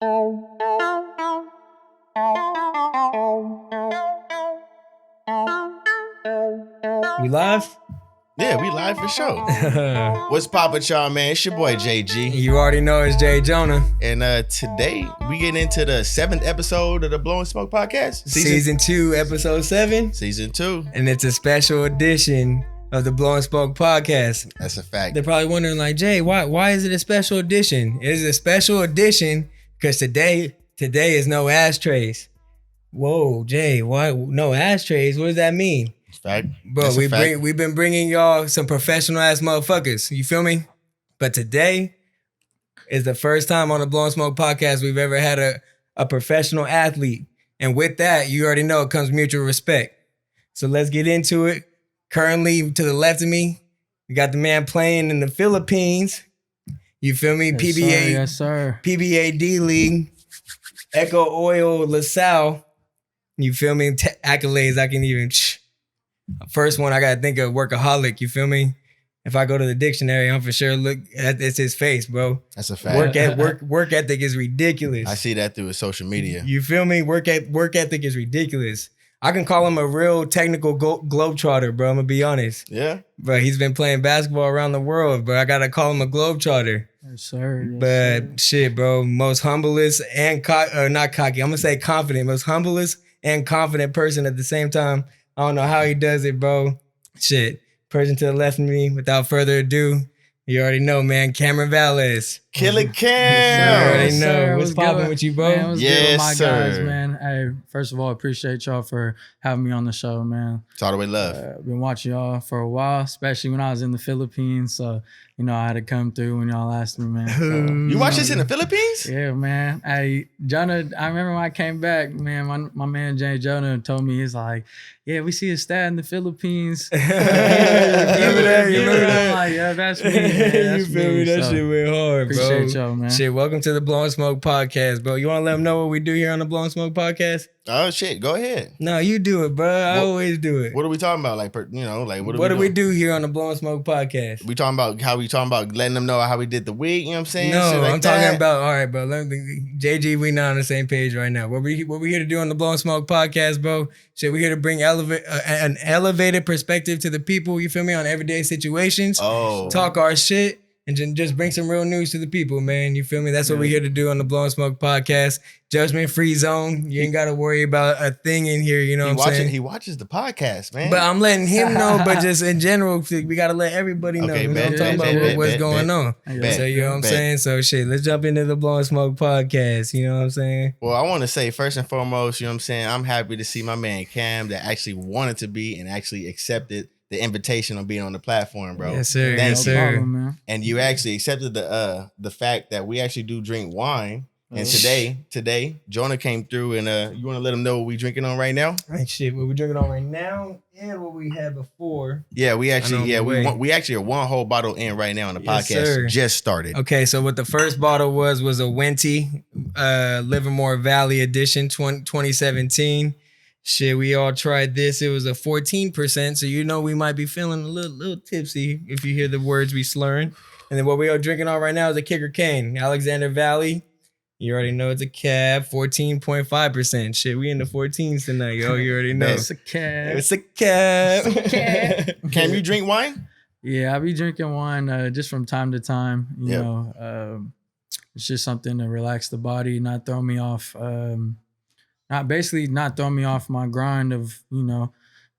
We live? Yeah, we live for sure. What's poppin', y'all, man? It's your boy, JG. You already know it's Jay Jonah. And today, we get into the 7th episode of the Blowin Smoke podcast. Season 2, episode 7. Season 2. And it's a special edition of the Blowin Smoke podcast. That's a fact. They're probably wondering, like, Jay, why is it a special edition? It is a special edition because today is no ashtrays. Whoa, Jay, why no ashtrays? What does that mean? Fact. Bro, we've been bringing y'all some professional ass motherfuckers. You feel me? But today is the first time on the Blowin Smoke podcast we've ever had a professional athlete. And with that, you already know it comes mutual respect. So let's get into it. Currently, to the left of me, we got the man playing in the Philippines. You feel me? Yes, PBA, sir, yes, sir. PBA D-League, Eco-Oil De La Salle. You feel me? Accolades I can even... First one I gotta think of, workaholic. You feel me? If I go to the dictionary, I'm for sure look at it's his face, bro. That's a fact. Work ethic is ridiculous. I see that through his social media. You feel me? Work ethic is ridiculous. I can call him a real technical globetrotter, bro. I'm gonna be honest. Yeah, bro. He's been playing basketball around the world, bro. I gotta call him a globetrotter. Yes, sir. Yes, but shit, bro. Most humblest and not cocky. I'm gonna say confident. Most humblest and confident person at the same time. I don't know how he does it, bro. Shit. Person to the left of me, without further ado, you already know, man. Kameron Vales. Killer Cam. You already know. Sir, What's popping with you, bro? Man, what's good with my sir. guys, man? Hey, first of all, appreciate y'all for having me on the show, man. It's all the way love. Been watching y'all for a while, especially when I was in the Philippines. So, you know, I had to come through when y'all asked me, man. So, you watch this in the Philippines? yeah, man. Hey, Jonah, I remember when I came back, man, my man Jay Jonah told me, he's like, yeah, we see a stat in the Philippines. You remember that? I'm like, yeah, that's me. Man. You feel me? That shit went hard, bro. Appreciate y'all, man. Shit, welcome to the Blowin Smoke podcast, bro. You want to let them know what we do here on the Blowin Smoke podcast? Oh, shit. Go ahead. No, you do it, bro. I always do it. What are we talking about? Like, what do we do here on the Blowin Smoke podcast? We talking about letting them know how we did the week, you know what I'm saying? No, like I'm talking about, all right, bro. JG, we not on the same page right now. What we here to do on the Blowin Smoke podcast, bro? Shit, we here to bring an elevated perspective to the people, you feel me, on everyday situations. Oh. Talk our shit. And just bring some real news to the people, man. You feel me? That's what we're here to do on the Blowin Smoke podcast. Judgment-free zone. You ain't got to worry about a thing in here, you know what I'm saying? He watches the podcast, man. But I'm letting him know, but just in general, we got to let everybody know. Okay, you know what I'm talking about? What's going on. So, you know what I'm saying? So, shit, let's jump into the Blowin Smoke podcast. You know what I'm saying? Well, I want to say, first and foremost, you know what I'm saying? I'm happy to see my man Cam that actually wanted to be and actually accepted the invitation of being on the platform, bro. Yes, sir. Thank yes, you. sir. Problem, man. And you actually accepted the fact that we actually do drink wine. And today, Jonah came through and you want to let them know what we drinking on right now? Right, shit. What we drinking on right now and what we had before. Yeah, we actually are one whole bottle in right now, and the podcast just started. Okay, so what the first bottle was a Wenti, Livermore Valley Edition 2017. Shit, we all tried this. It was a 14%, so you know we might be feeling a little tipsy if you hear the words we slurring. And then what we are drinking on right now is a Kicker Cane, Alexander Valley. You already know it's a cab, 14.5%. Shit, we in the 14s tonight, yo. You already know. It's a cab. It's a cab. Can you drink wine? Yeah, I be drinking wine just from time to time. You know, it's just something to relax the body, not throw me off. Not throwing me off my grind of, you know,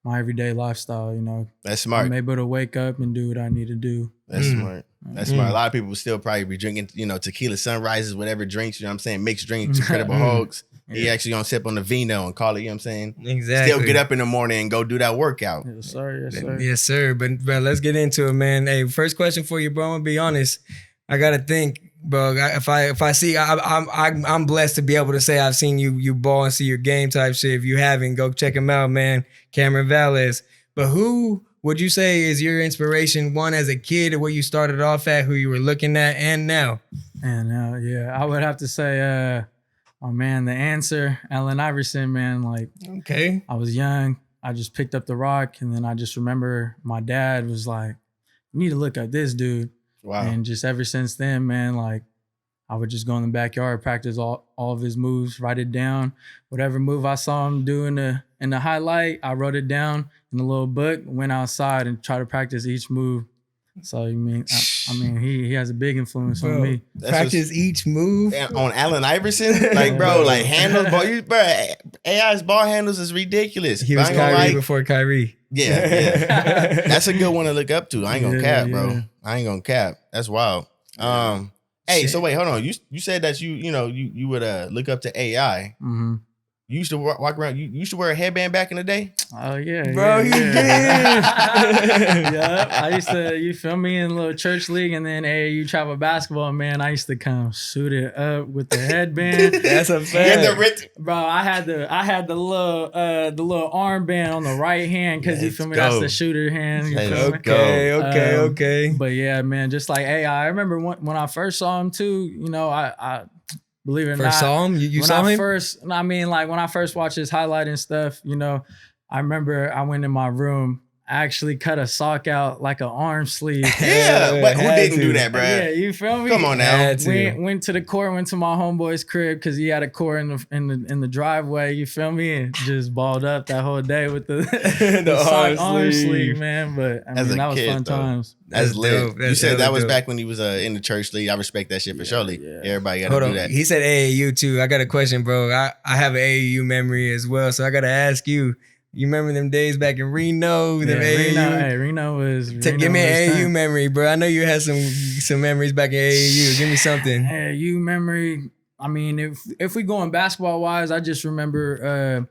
my everyday lifestyle, you know. That's smart. I'm able to wake up and do what I need to do. That's smart. That's smart. A lot of people will still probably be drinking, you know, tequila sunrises, whatever drinks, you know what I'm saying? Mixed drinks, Incredible Hulks. He actually gonna sip on the vino and call it, you know what I'm saying? Exactly. Still get up in the morning and go do that workout. Yes, sir. Yes, sir. Yes, sir. But bro, let's get into it, man. Hey, first question for you, bro. I'm gonna be honest. I gotta think, bro. If I see, I'm blessed to be able to say I've seen you ball and see your game type shit. If you haven't, go check him out, man. Kameron Vales. But who would you say is your inspiration? One as a kid, where you started off at, who you were looking at, and now. And I would have to say, oh man, the answer, Allen Iverson, man. Like, okay, I was young. I just picked up the rock, and then I just remember my dad was like, "You need to look at this dude." Wow. And just ever since then, man, like I would just go in the backyard, practice all of his moves, write it down. Whatever move I saw him do in the highlight, I wrote it down in a little book, went outside and try to practice each move. So I mean, he has a big influence on me. Practice each move on Allen Iverson, like bro, like handles, bro. AI's ball handles is ridiculous. He was Kyrie before Kyrie. Yeah. That's a good one to look up to. I ain't gonna cap, bro. I ain't gonna cap. That's wild. Hey, so wait, hold on. You said that you would look up to AI. Mm-hmm. You used to walk around. You used to wear a headband back in the day. Oh yeah, bro, you did. Yeah, I used to. You feel me in a little church league, and then AAU travel basketball. Man, I used to come suit it up with the headband. That's a fact. Bro, I had the little armband on the right hand because you feel me. That's the shooter hand. You feel me? Okay. But yeah, man, just like AI. I remember when I first saw him too. You know, I believe it or not. First saw him? You saw him? When I first watched his highlight and stuff, you know, I remember I went in my room, I actually cut a sock out like an arm sleeve. Yeah, but who didn't do that, bro? Yeah, you feel me? Come on now. Went to the court, went to my homeboy's crib because he had a court in the driveway. You feel me? And just balled up that whole day with the sock arm sleeve, man. But I mean, that was fun times. That's lit. You said that was back when he was in the church league. I respect that shit for surely. Yeah. Everybody got to do that. He said AAU too. I got a question, bro. I have an AAU memory as well, so I got to ask you. You remember them days back in Reno? Reno was. Give me an AAU memory, bro. I know you had some memories back in AAU. Give me something. AAU memory. I mean, if we going basketball wise, I just remember,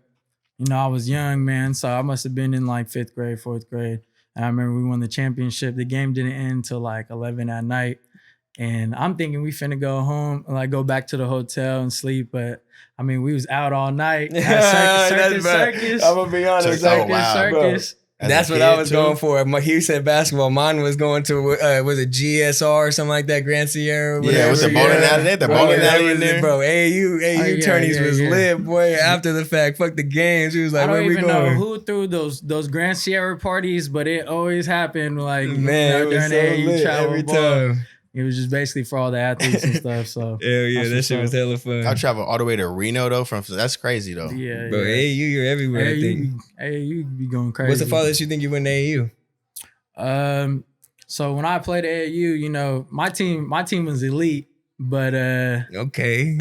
I was young, man. So I must have been in like 5th grade, 4th grade. And I remember we won the championship. The game didn't end until like 11 at night. And I'm thinking we finna go home, like go back to the hotel and sleep. But I mean, we was out all night. Circus. I'm gonna be honest. Circus. That's what I was going for. He said basketball. Mine was going to was it GSR or something like that, Grand Sierra. Yeah, with the bowling alley there. The bowling alley in there, bro. AAU tourneys was lit, boy. After the fact, fuck the games. He was like, "Where we going?" I don't even know who threw those Grand Sierra parties, but it always happened. Like man, it was during so AAU lit travel every ball. time. It was just basically for all the athletes and stuff. So hell yeah, that shit was hella fun. I traveled all the way to Reno though. That's crazy though. Yeah, bro. AAU, you're everywhere. I think. AAU be going crazy. What's the farthest you think you went to AAU? So when I played at AAU, my team was elite, but okay.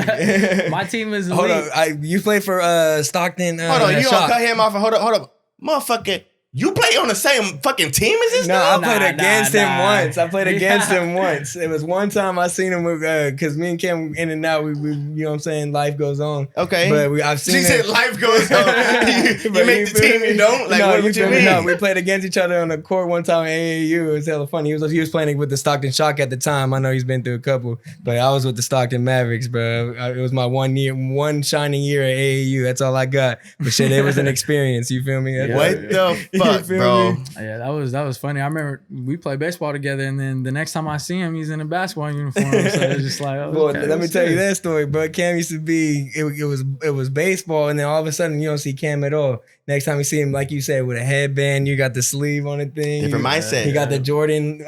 My team is elite. Hold on, you played for Stockton. Hold on, you gonna cut him off? Hold up, motherfucker. You play on the same fucking team as this dude? No, I played against him once. I played against him once. It was one time I seen him because me and Cam in and out. We you know what I'm saying? Life goes on. Okay. But I've seen. She said life goes on. you make the team, you don't? Like, what you mean? No, we played against each other on the court one time in AAU. It was hella funny. He was playing with the Stockton Shock at the time. I know he's been through a couple, but I was with the Stockton Mavericks, bro. It was my one shining year at AAU. That's all I got. But shit, it was an experience. You feel me? What the fuck, bro? Yeah, that was funny. I remember we played baseball together, and then the next time I see him, he's in a basketball uniform. So it's just like, let me tell you that story, bro. Cam used to be it was baseball, and then all of a sudden you don't see Cam at all. Next time you see him, like you said, with a headband, you got the sleeve on the thing. Different mindset. You got the Jordan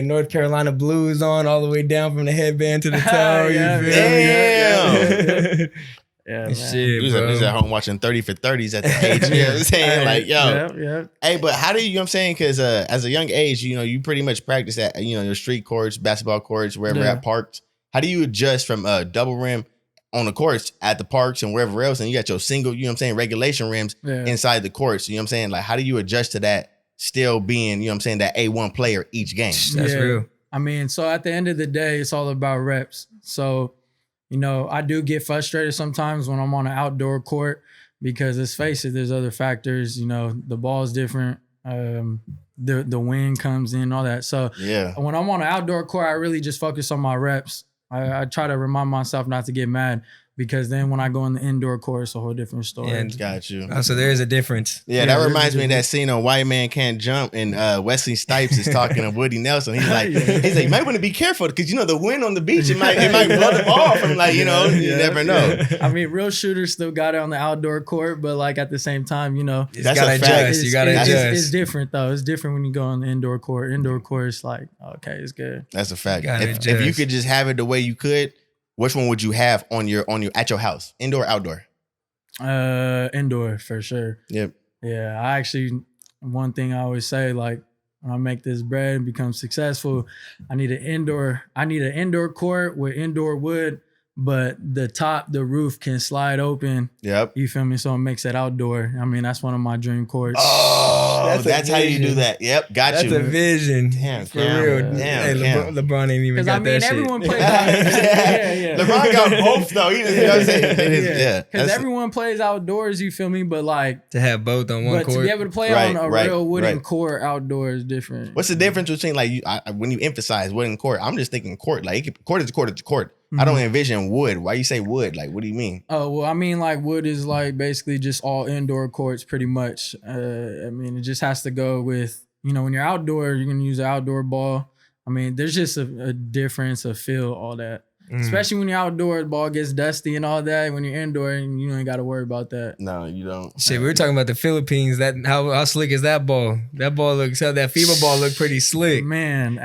North Carolina Blues on all the way down from the headband to the toe. Damn. Yeah, shit, he was at home watching 30 for 30s at the age. You know what I'm saying? Like, yo. Yeah. Hey, but how do you know what I'm saying? Because as a young age, you pretty much practice at, your street courts, basketball courts, wherever at parks. How do you adjust from double rim on the courts at the parks and wherever else? And you got your single, regulation rims inside the courts. You know what I'm saying? Like, how do you adjust to that still being, that A1 player each game? That's real. I mean, so at the end of the day, it's all about reps. So, I do get frustrated sometimes when I'm on an outdoor court because let's face it, there's other factors. The ball's different. The wind comes in, all that. So when I'm on an outdoor court, I really just focus on my reps. I try to remind myself not to get mad because then when I go in the indoor court, it's a whole different story. Yeah, got you. So there is a difference. Yeah, that reminds me of that scene on White Man Can't Jump, and Wesley Snipes is talking to Woody Nelson. He's like, you might want to be careful because the wind on the beach, it might blow the ball from you never know. I mean, real shooters still got it on the outdoor court, but like at the same time, that's gotta adjust. You gotta adjust. It's different though. It's different when you go on the indoor court. Indoor court is like, okay, it's good. That's a fact. If you could just have it the way you could, which one would you have on your at your house, indoor, outdoor? Indoor for sure. Yep. Yeah, I actually, one thing I always say, like, when I make this bread and become successful, I need an indoor court with indoor wood, but the roof can slide open. Yep. You feel me? So it makes it outdoor. I mean, that's one of my dream courts. Oh, that's how you do vision. that. Yep, got That's you. a vision. Damn, For Cam. real. Damn, Hey, Cam. LeBron ain't even Because got I mean, that everyone shit. plays. Yeah. LeBron got both though. You know what I'm saying? It is, yeah. Because That's- everyone plays outdoors. You feel me? But like, To have both on one but court. to be able to play Right, on a right, real wooden right. court outdoors is different. What's the difference between like when you emphasize wooden court? I'm just thinking court. Like court is court is court. I don't envision wood. Why you say wood? Like, what do you mean? Oh, well, I mean, like, wood is like basically just all indoor courts pretty much. I mean, it just has to go with, when you're outdoor, you're going to use an outdoor ball. I mean, there's just a difference of feel, all that. Especially when you're outdoor, the ball gets dusty and all that. When you're indoor, and you ain't got to worry about that. No, you don't. Shit, we were talking about the Philippines. How slick is that ball? That ball looks, that FIBA ball looked pretty slick. Man,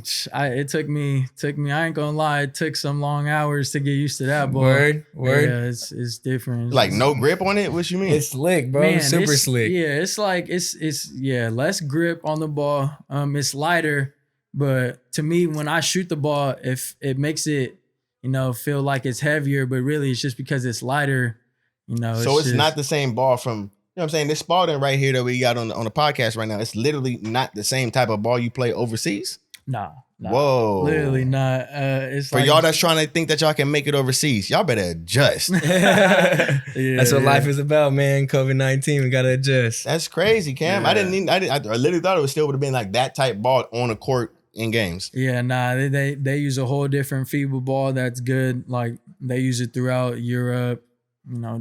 it took me, I ain't gonna lie, it took some long hours to get used to that ball. Word. Yeah, it's different. Like no grip on it? What you mean? It's slick, bro. Man, Super it's- slick. Yeah, it's like it's less grip on the ball. It's lighter, but to me, when I shoot the ball, if it makes it, feel like it's heavier, but really it's just because it's lighter. So it's not the same ball from, you know what I'm saying? This Spalding right here that we got on the podcast right now, it's literally not the same type of ball you play overseas. Nah. Whoa. Literally not. It's For like, y'all that's trying to think that y'all can make it overseas, y'all better adjust. yeah, That's what life is about, man. COVID-19, we gotta adjust. That's crazy, Cam. Yeah. I literally thought it would still would have been like that type ball on a court in games. Yeah, nah, they use a whole different FIBA ball that's good. Like they use it throughout Europe,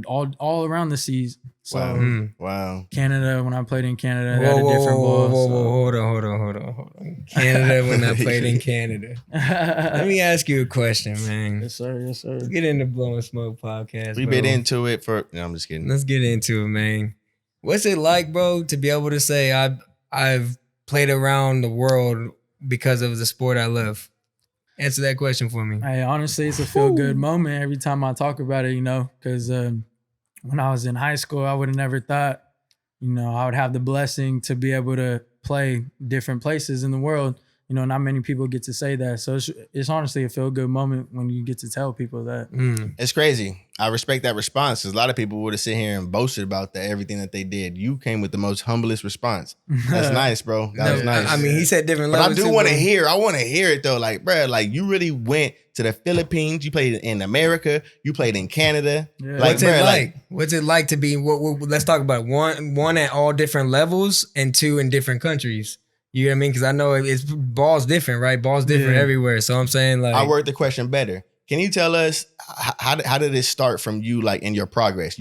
all around the seas. So Wow. Wow. Canada, when I played in Canada, they had a different ball. Hold on. Canada when I played in Canada. Let me ask you a question, man. Yes, sir. Yes, sir. Let's get into Blowin Smoke podcast. We've bro. been into it for, no, I'm just kidding. Let's get into it, man. What's it like, bro, to be able to say I've played around the world because of the sport I love? Answer that question for me. Hey, honestly, it's a feel good moment every time I talk about it, because when I was in high school, I would have never thought, I would have the blessing to be able to play different places in the world. Not many people get to say that. So it's honestly a feel good moment when you get to tell people that. It's crazy. I respect that response because a lot of people would have sit here and boasted about everything that they did. You came with the most humblest response. That's nice, bro. That was nice. I mean, he said different But I levels. do too, want to bro. hear. I want to hear it though. Like, bro, like you really went to the Philippines. You played in America. You played in Canada. Yeah. Like, What's it bruh, like? What's it like to be? Let's talk about it. One at all different levels and two in different countries. You know what I mean? Because I know it's ball's different, right? Ball's different everywhere. So I'm saying like, I word the question better. Can you tell us how did it start from you, like in your progress?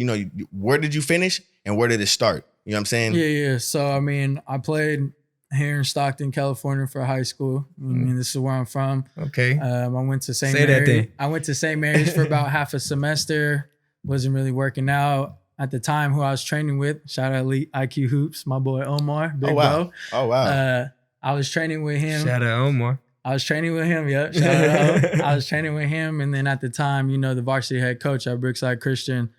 Where did you finish and where did it start? You know what I'm saying? Yeah. So, I mean, I played here in Stockton, California for high school. I mean, this is where I'm from. okay, I went to St. Say that Mary's. then. I went to St. Mary's for about half a semester. Wasn't really working out. At the time, who I was training with, shout out Elite IQ Hoops, my boy Omar, big wow. bro. Oh wow. I was training with him. shout out Omar. I was training with him. Yep. Shout out. I was training with him, and then at the time, the varsity head coach at Brookside Christian,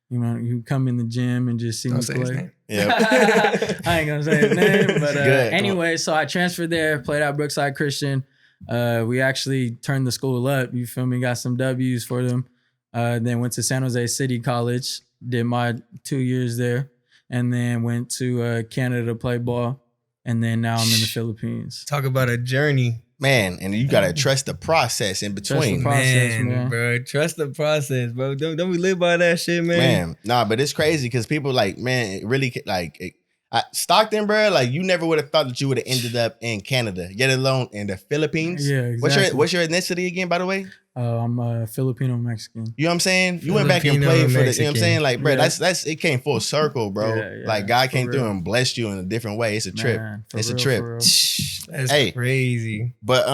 you come in the gym and just see Don't me say his play. name. Yeah. I ain't gonna say his name, but Good. anyway, so I transferred there, played at Brookside Christian. We actually turned the school up. You feel me? Got some W's for them. Then went to San Jose City College, did my 2 years there, and then went to Canada to play ball. And then now I'm in the Philippines. Talk about a journey, Man, and you gotta trust the process in between. process, man. bro. Trust the process, bro. Don't we live by that shit, man? Man, nah, but it's crazy because people like, man, it really Stockton, bro. Like you never would have thought that you would have ended up in Canada, yet alone in the Philippines. Yeah, exactly. What's your ethnicity again, by the way? I'm Filipino-American. You know what I'm saying? You went back and played for the, you know what I'm saying? Like, bro, Yeah. that's it came full circle, bro. Yeah, like God for came through real. and blessed you in a different way. It's a trip. Man, for It's a real, trip. for real. That's Hey. crazy. But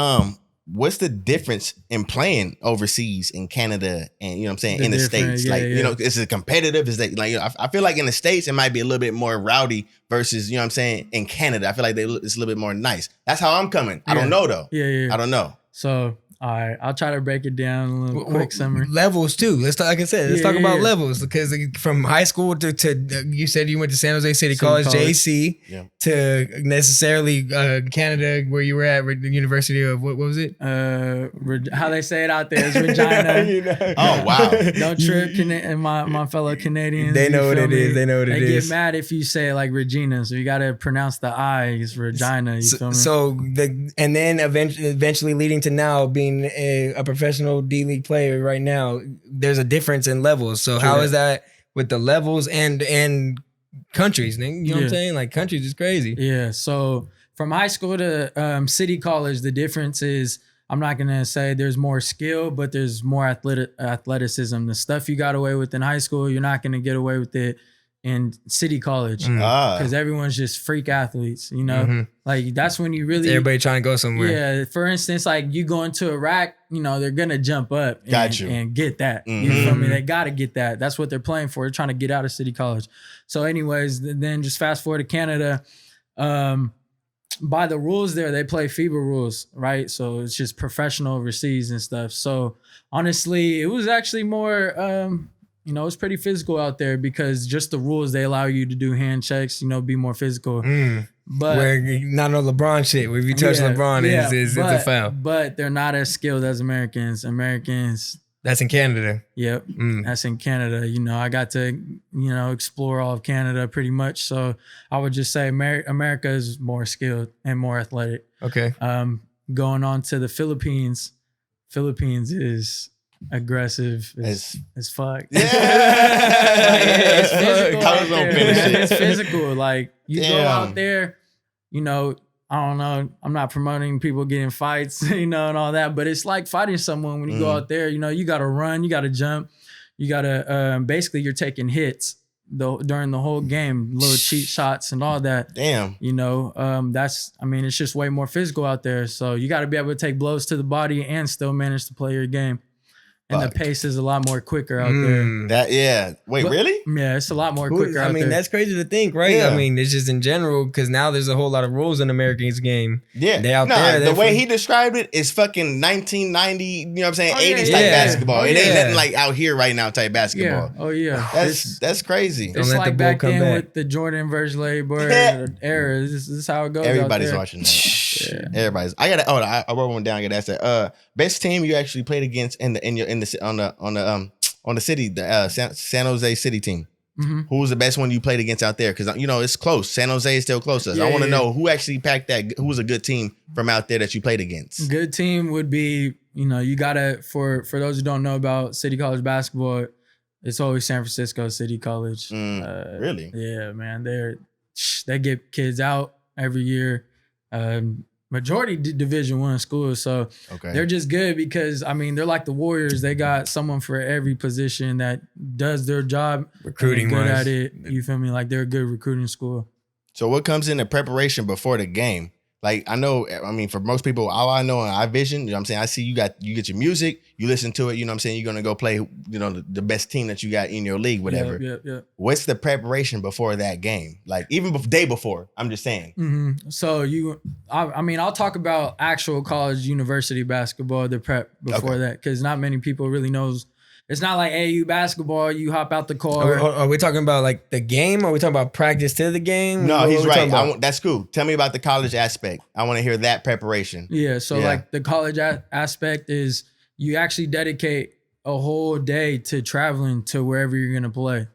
what's the difference in playing overseas in Canada and you know what I'm saying The in the difference, States? yeah, Like, yeah. is it competitive? Is that like I feel like in the States it might be a little bit more rowdy versus, you know what I'm saying, in Canada. I feel like it's a little bit more nice. That's how I'm coming. I don't know though. Yeah. I don't know. So All right, I'll try to break it down a little quick summary. Levels too. Let's talk. Like I said, let's talk about levels, because from high school to you said you went to San Jose City College, JC, to necessarily Canada, where you were at the University of what was it? How they say it out there is Regina. Oh wow! Don't trip, and my fellow Canadians. They know what it is. They know what it is. They get mad if you say like Regina, so you got to pronounce the I. It's Regina. You feel me? And then eventually leading to now being a professional D-League player right now, there's a difference in levels. So how is that with the levels and countries? You know what I'm saying? Like countries is crazy. Yeah. So from high school to city college, the difference is, I'm not going to say there's more skill, but there's more athleticism. The stuff you got away with in high school, you're not going to get away with it in city college, because everyone's just freak athletes, you know. Like that's when you really everybody trying to go somewhere. Yeah, for instance, like you go into Iraq, you know, they're gonna jump up and get that. You feel me? They gotta get that. That's what they're playing for. They're trying to get out of city college. So anyways, then just fast forward to Canada. By the rules there, they play FIBA rules, right? So it's just professional overseas and stuff. So honestly, it was actually more you know, it's pretty physical out there, because just the rules, they allow you to do hand checks, you know, be more physical. But where not no LeBron shit. Where if you touch LeBron, it's a foul. But they're not as skilled as Americans. That's in Canada. Yep, that's in Canada. You know, I got to, you know, explore all of Canada pretty much. So I would just say America is more skilled and more athletic. Okay. Going on to the Philippines. Philippines is aggressive as fuck. Yeah. It's physical. I was gonna finish it. It's physical. Like you go out there, you know, I don't know, I'm not promoting people getting fights, you know, and all that, but it's like fighting someone when you go out there. You know, you gotta run, you gotta jump, you gotta basically you're taking hits during the whole game, little cheat shots and all that. Damn. You know, it's just way more physical out there. So you gotta be able to take blows to the body and still manage to play your game. And the pace is a lot more quicker out there. Wait, really? Yeah, it's a lot more quicker out there. I mean, that's crazy to think, right? Yeah. I mean, it's just in general, because now there's a whole lot of rules in Americans game. Yeah. They out there. The way he described it is fucking 1990, you know what I'm saying, 80s type basketball. It ain't nothing like out here right now type basketball. Yeah. Oh, yeah. That's crazy. It's like back then with the Jordan versus Larry Bird era. This is how it goes. Everybody's watching that. Yeah. Everybody's. I wrote one down. I got to ask that. Best team you actually played against on the city, the San Jose City team. Who was the best one you played against out there? Because you know it's close. San Jose is still close to us. I want to know who actually packed that. Who was a good team from out there that you played against? Good team would be, you know, you gotta for those who don't know about City College basketball, it's always San Francisco City College. Really? Yeah, man. They get kids out every year. Majority Division I schools, so they're just good because I mean they're like the Warriors. They got someone for every position that does their job, recruiting good at it. You feel me? Like they're a good recruiting school. So what comes into preparation before the game? Like I know, I mean, for most people, all I know and I vision, you know what I'm saying? I see you get your music, you listen to it, you know what I'm saying? You're gonna go play, you know, the best team that you got in your league, whatever. Yeah. What's the preparation before that game? Like even day before, I'm just saying. So I mean, I'll talk about actual college university basketball, the prep before that, because not many people really knows. It's not like AU basketball. You hop out the car. Are we talking about like the game? Or are we talking about practice to the game? No, he's right. That's cool. Tell me about the college aspect. I want to hear that preparation. Yeah. So like the college aspect is you actually dedicate a whole day to traveling to wherever you're going to play.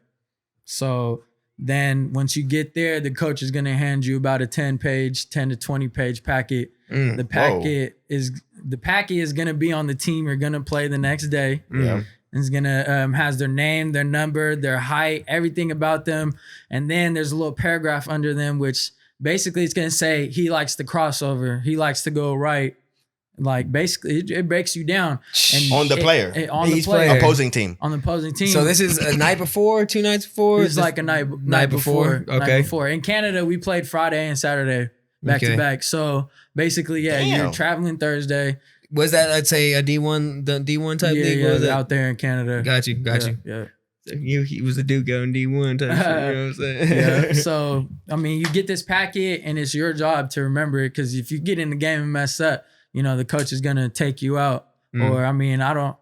So then once you get there, the coach is going to hand you about a 10 to 20 page packet. The packet is going to be on the team you're going to play the next day. Yeah. It's gonna has their name, their number, their height, everything about them, and then there's a little paragraph under them, which basically it's gonna say he likes to crossover, he likes to go right, like basically it breaks you down and on the player, opposing team, on the opposing team. So this is a night before, 2 nights before. It's like a night before. Okay. Night before. In Canada, we played Friday and Saturday back to back. So basically, you're traveling Thursday. Was that, let's say, a D1, the D1 type league? Yeah, was it out there in Canada. Got you. Yeah. So he was a dude going D1 type shit, you know what I'm saying? Yeah. So, I mean, you get this packet and it's your job to remember it, because if you get in the game and mess up, you know, the coach is going to take you out. Or I mean, I don't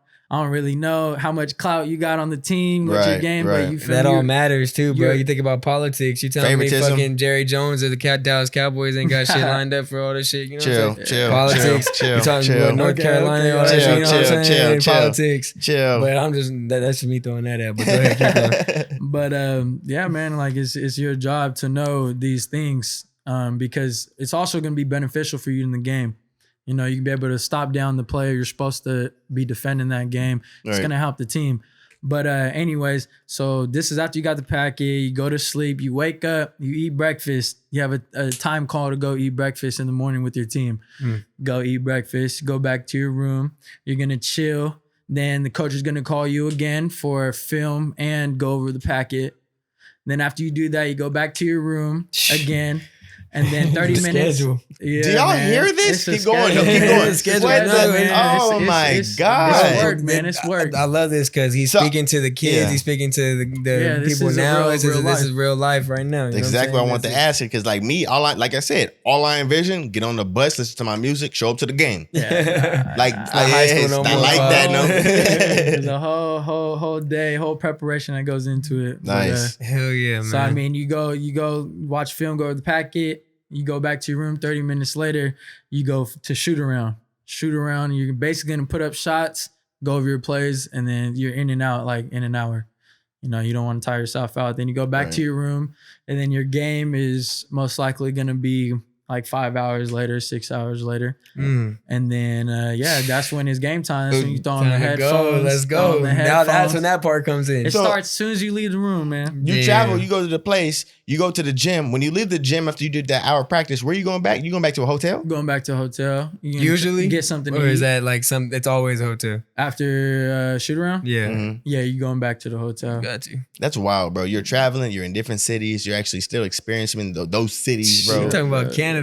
really know how much clout you got on the team with your game, but you feel that all matters too, bro. You think about politics. You telling me Favoritism. fucking Jerry Jones or the Dallas Cowboys ain't got shit lined up for all this shit. You know what I'm saying? Chill. Politics. Chill. You talking about North Carolina, all that shit. You know what I'm saying? Politics. Chill. But I'm just that's just me throwing that out. But go ahead, keep going. But yeah, man, like it's your job to know these things because it's also going to be beneficial for you in the game. You know, you can be able to stop down the player you're supposed to be defending that game. It's going to help the team. But anyways, so this is after you got the packet, you go to sleep, you wake up, you eat breakfast. You have a time call to go eat breakfast in the morning with your team. Go eat breakfast, go back to your room. You're going to chill. Then the coach is going to call you again for film and go over the packet. Then after you do that, you go back to your room again. And then 30 minutes. Yeah, do y'all hear this? Keep going. Keep going. Oh my God. It's work, man. It's work. I love this because he's speaking to the kids. He's speaking to the people now. This is real life right now. That's exactly what I want to ask you. Because like me, like I said, all I envision, get on the bus, listen to my music, show up to the game. Like high school, not like that. No. There's a whole day, whole preparation that goes into it. Nice. Hell yeah, man. So I mean, you go watch film, go to the packet. You go back to your room 30 minutes later, you go to shoot around. You're basically going to put up shots, go over your plays, and then you're in and out like in an hour. You know, you don't want to tire yourself out. Then you go back to your room, and then your game is most likely going to be like 5 hours later, 6 hours later. And then, that's when it's game time. That's when you throw on the headphones. Let's go. Now that's when that part comes in. It starts as soon as you leave the room, man. You travel, you go to the place, you go to the gym. When you leave the gym after you did that hour practice, where you going back? You going back to a hotel? Going back to a hotel. Usually? Get something to Or eat. is that like it's always a hotel? After shoot around? Yeah. Yeah, you going back to the hotel. Got you. That's wild, bro. You're traveling, you're in different cities, you're actually still experiencing those cities, bro. You're talking about Canada.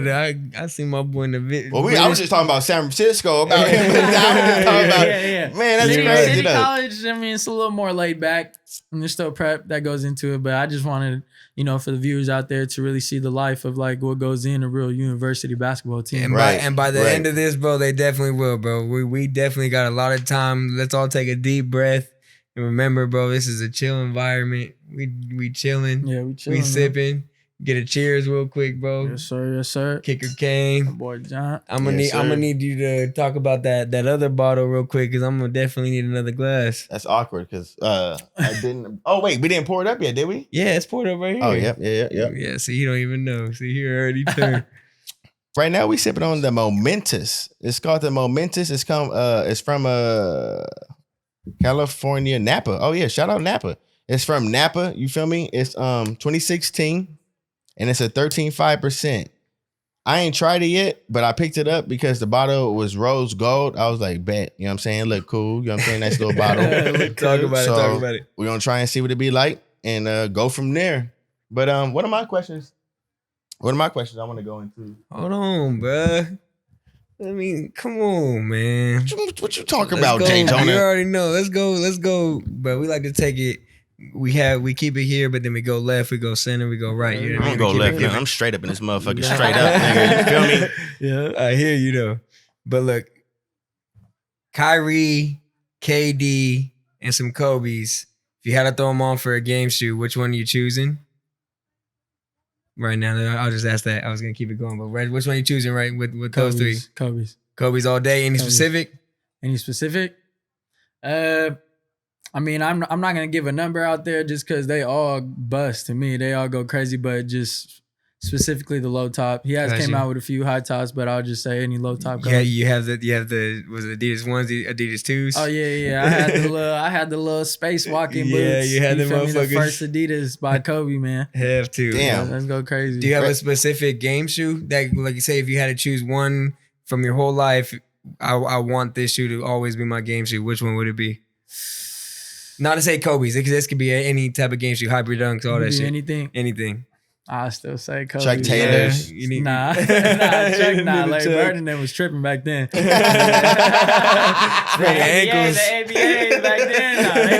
I see my boy in the video. Well, I was just talking about San Francisco, about him. Man, that's crazy. City college, I mean, it's a little more laid back, and there's still prep that goes into it. But I just wanted, for the viewers out there to really see the life of like what goes in a real university basketball team. And by the end of this, bro, they definitely will, bro. We definitely got a lot of time. Let's all take a deep breath and remember, bro, this is a chill environment. We chilling. Yeah, we chilling. We sipping. Get a cheers real quick, bro. Yes, sir. Yes, sir. Kicker Kane. My boy John. I'm gonna need you to talk about that other bottle real quick because I'm gonna definitely need another glass. That's awkward because I didn't. Oh wait, we didn't pour it up yet, did we? Yeah, it's poured up right here. Oh yeah. Yeah, see, you don't even know. See, here already turned. Right now we sipping on the Momentous. It's called the Momentous. It's from California, Napa. Oh yeah, shout out Napa. It's from Napa. You feel me? It's 2016. And it's a 13.5%. I ain't tried it yet, but I picked it up because the bottle was rose gold. I was like, bet. You know what I'm saying? It look cool. You know what I'm saying? Nice little bottle. Talk about it. We're going to try and see what it be like and go from there. But what are my questions? I want to go into? Hold on, bruh. I mean, come on, man. What you talking about, Jay Jonah? You already know. Let's go. But we like to take it. We keep it here, but then we go left, we go center, we go right. You know what I mean? I'm gonna go left. Man. I'm straight up in this motherfucker. Straight up, nigga. You feel me? Yeah, I hear you though. But look, Kyrie, KD, and some Kobe's. If you had to throw them on for a game shoot, which one are you choosing? Right now, I'll just ask that. I was gonna keep it going, but which one are you choosing? Right with those three? Kobe's all day. Any specific? I mean, I'm not gonna give a number out there just because they all bust to me. They all go crazy, but just specifically the low top. He has came out with a few high tops, but I'll just say any low top. Yeah, you have the was it Adidas ones, the Adidas twos? Oh yeah. I had the little space walking boots. Yeah, you had the motherfuckers. The first Adidas by Kobe, man. Have to. Damn, let's go crazy. Do you have a specific game shoe that, like you say, if you had to choose one from your whole life, I want this shoe to always be my game shoe. Which one would it be? Not to say Kobe's. This could be any type of game shoe, hybrid dunks, all that shit. Anything. I still say Kobe. Chuck Taylor's. Nah, Chuck, Larry Bird and them was tripping back then. The ABA back then. Nah, they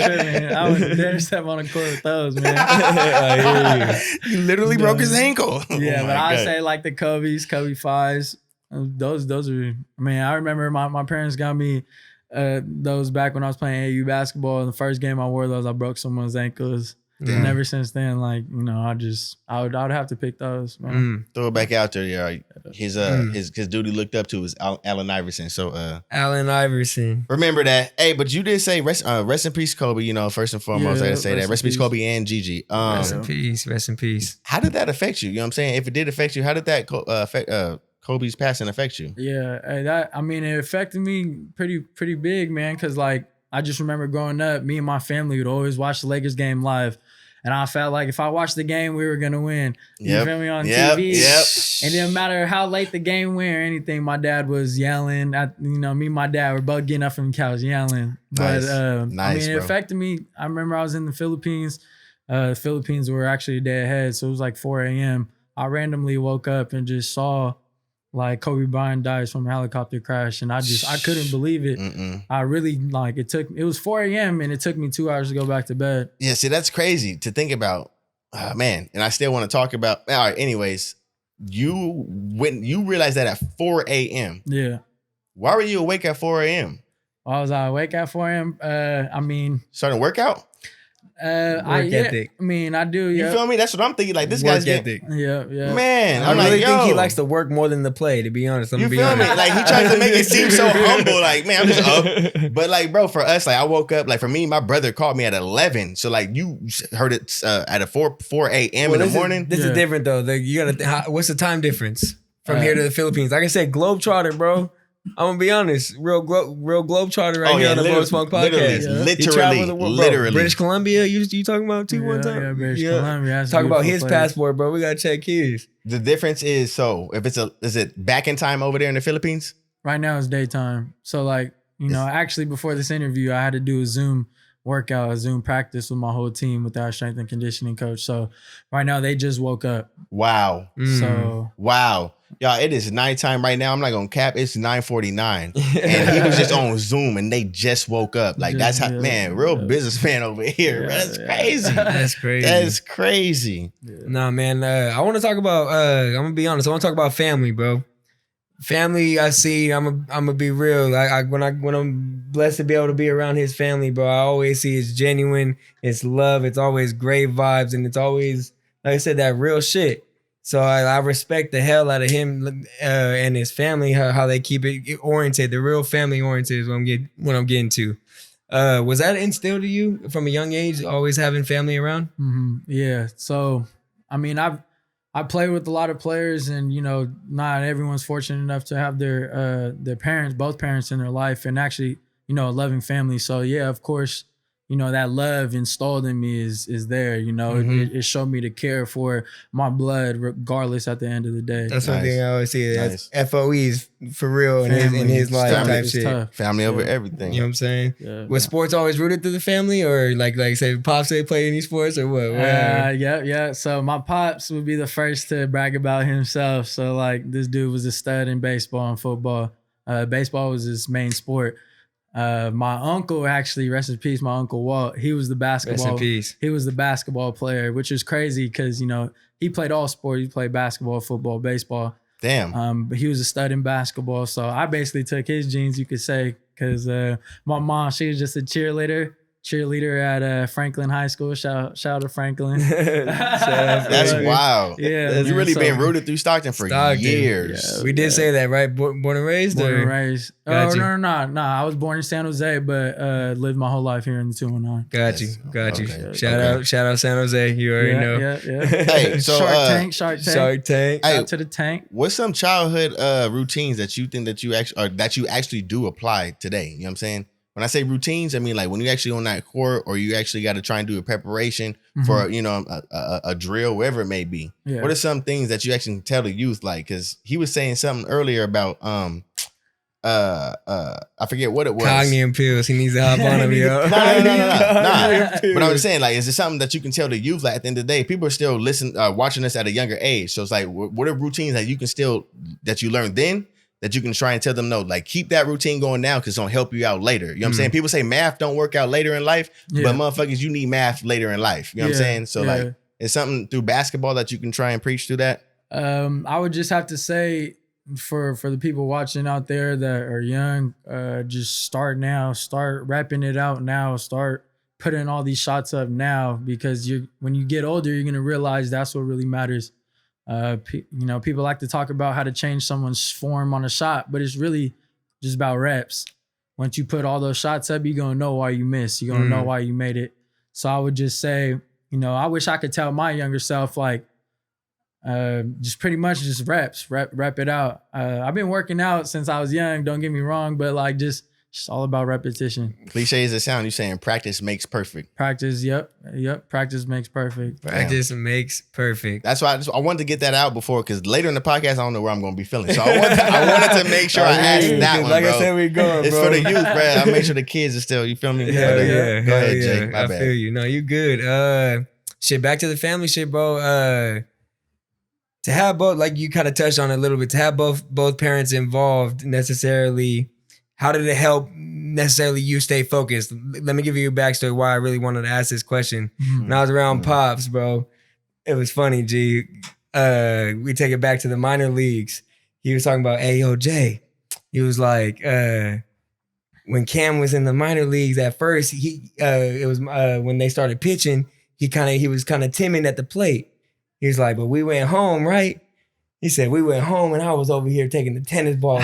tripping. I was there step on the court with those, man. He literally broke his ankle. Yeah, but I'd say like the Kobe 5s. those are. I mean, I remember my parents got me those back when I was playing AU basketball. In the first game I wore those, I broke someone's ankles. Damn. And ever since then, like, you know, I would have to pick those, man. Throw it back out there. Yeah, his dude he looked up to was Allen Iverson. So Allen Iverson. remember that. Hey, but you did say rest in peace, Kobe. You know, first and foremost, I gotta say that. Rest in peace, Kobe and Gigi. Rest in peace. Rest in peace. How did that affect you? You know what I'm saying? If it did affect you, how did that affect Kobe's passing affect you? Yeah, it affected me pretty big, man. Cause like I just remember growing up, me and my family would always watch the Lakers game live. And I felt like if I watched the game, we were gonna win. You feel me on TV? Yep. And it didn't matter how late the game went or anything, my dad was yelling. Me and my dad were both getting up from the couch yelling. Nice. But Nice, it bro. affected me. I remember I was in the Philippines. The Philippines were actually a day ahead, so it was like 4 a.m. I randomly woke up and just saw like Kobe Bryant dies from a helicopter crash, and I couldn't believe it. I really it was 4 a.m. and it took me 2 hours to go back to bed. Yeah, see, that's crazy to think about. Man, and I still want to talk about. All right, anyways, when you realized that at 4 a.m. Yeah. Why were you awake at 4 a.m.? Why was I awake at 4 a.m.? I mean, Starting to work out? Work ethic. I mean, I do. You Yeah. feel me? That's what I'm thinking. Like this Work guy's ethic. Yeah. Man, I I'm really like, think he yo. likes to work more than the play, to be honest. I'm You gonna be feel me? honest. Like he tries to make it seem so humble. Like, man, I'm just up. But like, bro, for us, like I woke up. Like for me, my brother called me at 11. So like you heard it at a 4 a.m. in the morning. This is different though. You gotta. What's the time difference from here to the Philippines? Like I said, globetrotter, bro. I'm gonna be honest, real globetrotter right here on the Blow Smoke podcast. He traveled the world, bro. British Columbia, you talking about too one time? Yeah, British Columbia. Talk about his passport, bro. We gotta check his. The difference is if is it back in time over there in the Philippines? Right now it's daytime. So like, actually before this interview, I had to do a Zoom workout, a Zoom practice with my whole team with our strength and conditioning coach. So right now they just woke up. Wow. So wow. Y'all, it is nighttime right now. I'm not gonna cap. It's 9:49, and he was just on Zoom, and they just woke up. Like that's how, man, real businessman over here. Bro. That's crazy. That's crazy. That's crazy. Nah, man. I want to talk about. I'm gonna be honest. I want to talk about family, bro. Family, I see. I'm gonna be real. When I'm blessed to be able to be around his family, bro, I always see it's genuine. It's love. It's always great vibes, and it's always, like I said, that real shit. So I respect the hell out of him and his family, how they keep it oriented. The real family oriented is what I'm getting to. Was that instilled to you from a young age, always having family around? Mm-hmm. Yeah. So, I mean, I play with a lot of players, and not everyone's fortunate enough to have their parents, both parents in their life, and actually, a loving family. So yeah, of course, that love installed in me is there. It showed me to care for my blood, regardless. At the end of the day, that's one thing I always see. That's FOEs for real in his life type shit. Tough. Family over everything. You know what I'm saying? Yeah. Was sports always rooted through the family, or like say Pops say play any sports or what? Yeah. So my pops would be the first to brag about himself. So like this dude was a stud in baseball and football. Baseball was his main sport. My uncle, actually, rest in peace, my uncle Walt, he was the basketball. Rest in peace. He was the basketball player, which is crazy because, he played all sports. He played basketball, football, baseball. Damn. But he was a stud in basketball. So I basically took his genes, you could say, because my mom, she was just a cheerleader at Franklin High School. Shout out to Franklin. That's wild. Yeah. You really been rooted through Stockton for years. Yeah, we did say that, right? Born and raised? Born and raised. Got you. No. I was born in San Jose, but lived my whole life here in the 219. Got you. Okay. Shout out San Jose. You already know. Yeah. Hey, so Shark Tank. Hey, Hey, out to the tank. what's some childhood routines that you think that you actually do apply today? You know what I'm saying? When I say routines, I mean like when you actually on that court, or you actually got to try and do a preparation for a drill, wherever it may be. Yeah. What are some things that you actually tell the youth? Like, because he was saying something earlier about I forget what it was. Cognitive pills. He needs to hop on them, yo. Nah. But I'm saying, like, is it something that you can tell the youth? Like, at the end of the day, people are still watching us at a younger age. So it's like, what are routines that you can that you learned then, that you can try and tell them, no, like, keep that routine going now because it's going to help you out later. You know what I'm saying? People say math don't work out later in life, but motherfuckers, you need math later in life. You know what I'm saying? So like, it's something through basketball that you can try and preach through that. I would just have to say, for the people watching out there that are young, just start now. Start repping it out now. Start putting all these shots up now, because when you get older, you're gonna realize that's what really matters. People like to talk about how to change someone's form on a shot, but it's really just about reps. Once you put all those shots up, you're gonna know why you missed. You're gonna know why you made it. So I would just say, I wish I could tell my younger self, like, just pretty much just rep it out. I've been working out since I was young, don't get me wrong, but like just all about repetition. Cliche as it sounds, you're saying practice makes perfect. Practice, yep. Practice makes perfect. Practice makes perfect. That's why I wanted to get that out before, because later in the podcast, I don't know where I'm going to be feeling. So I wanted to make sure I asked that one, like bro. I said, we going, it's bro. for the youth, bro. I make sure the kids are still, you feel me? Yeah. Go ahead, Jay. My I bad. feel you. No, you good. Back to the family shit, bro. To have both, like you kind of touched on it a little bit, to have both parents involved necessarily, how did it help necessarily you stay focused? Let me give you a backstory why I really wanted to ask this question. When I was around Pops, bro, it was funny, G. We take it back to the minor leagues. He was talking about, hey, yo, Jay. He was like, when Cam was in the minor leagues at first, it was when they started pitching, he was kind of timid at the plate. He was like, but we went home, right? He said, we went home and I was over here taking the tennis ball.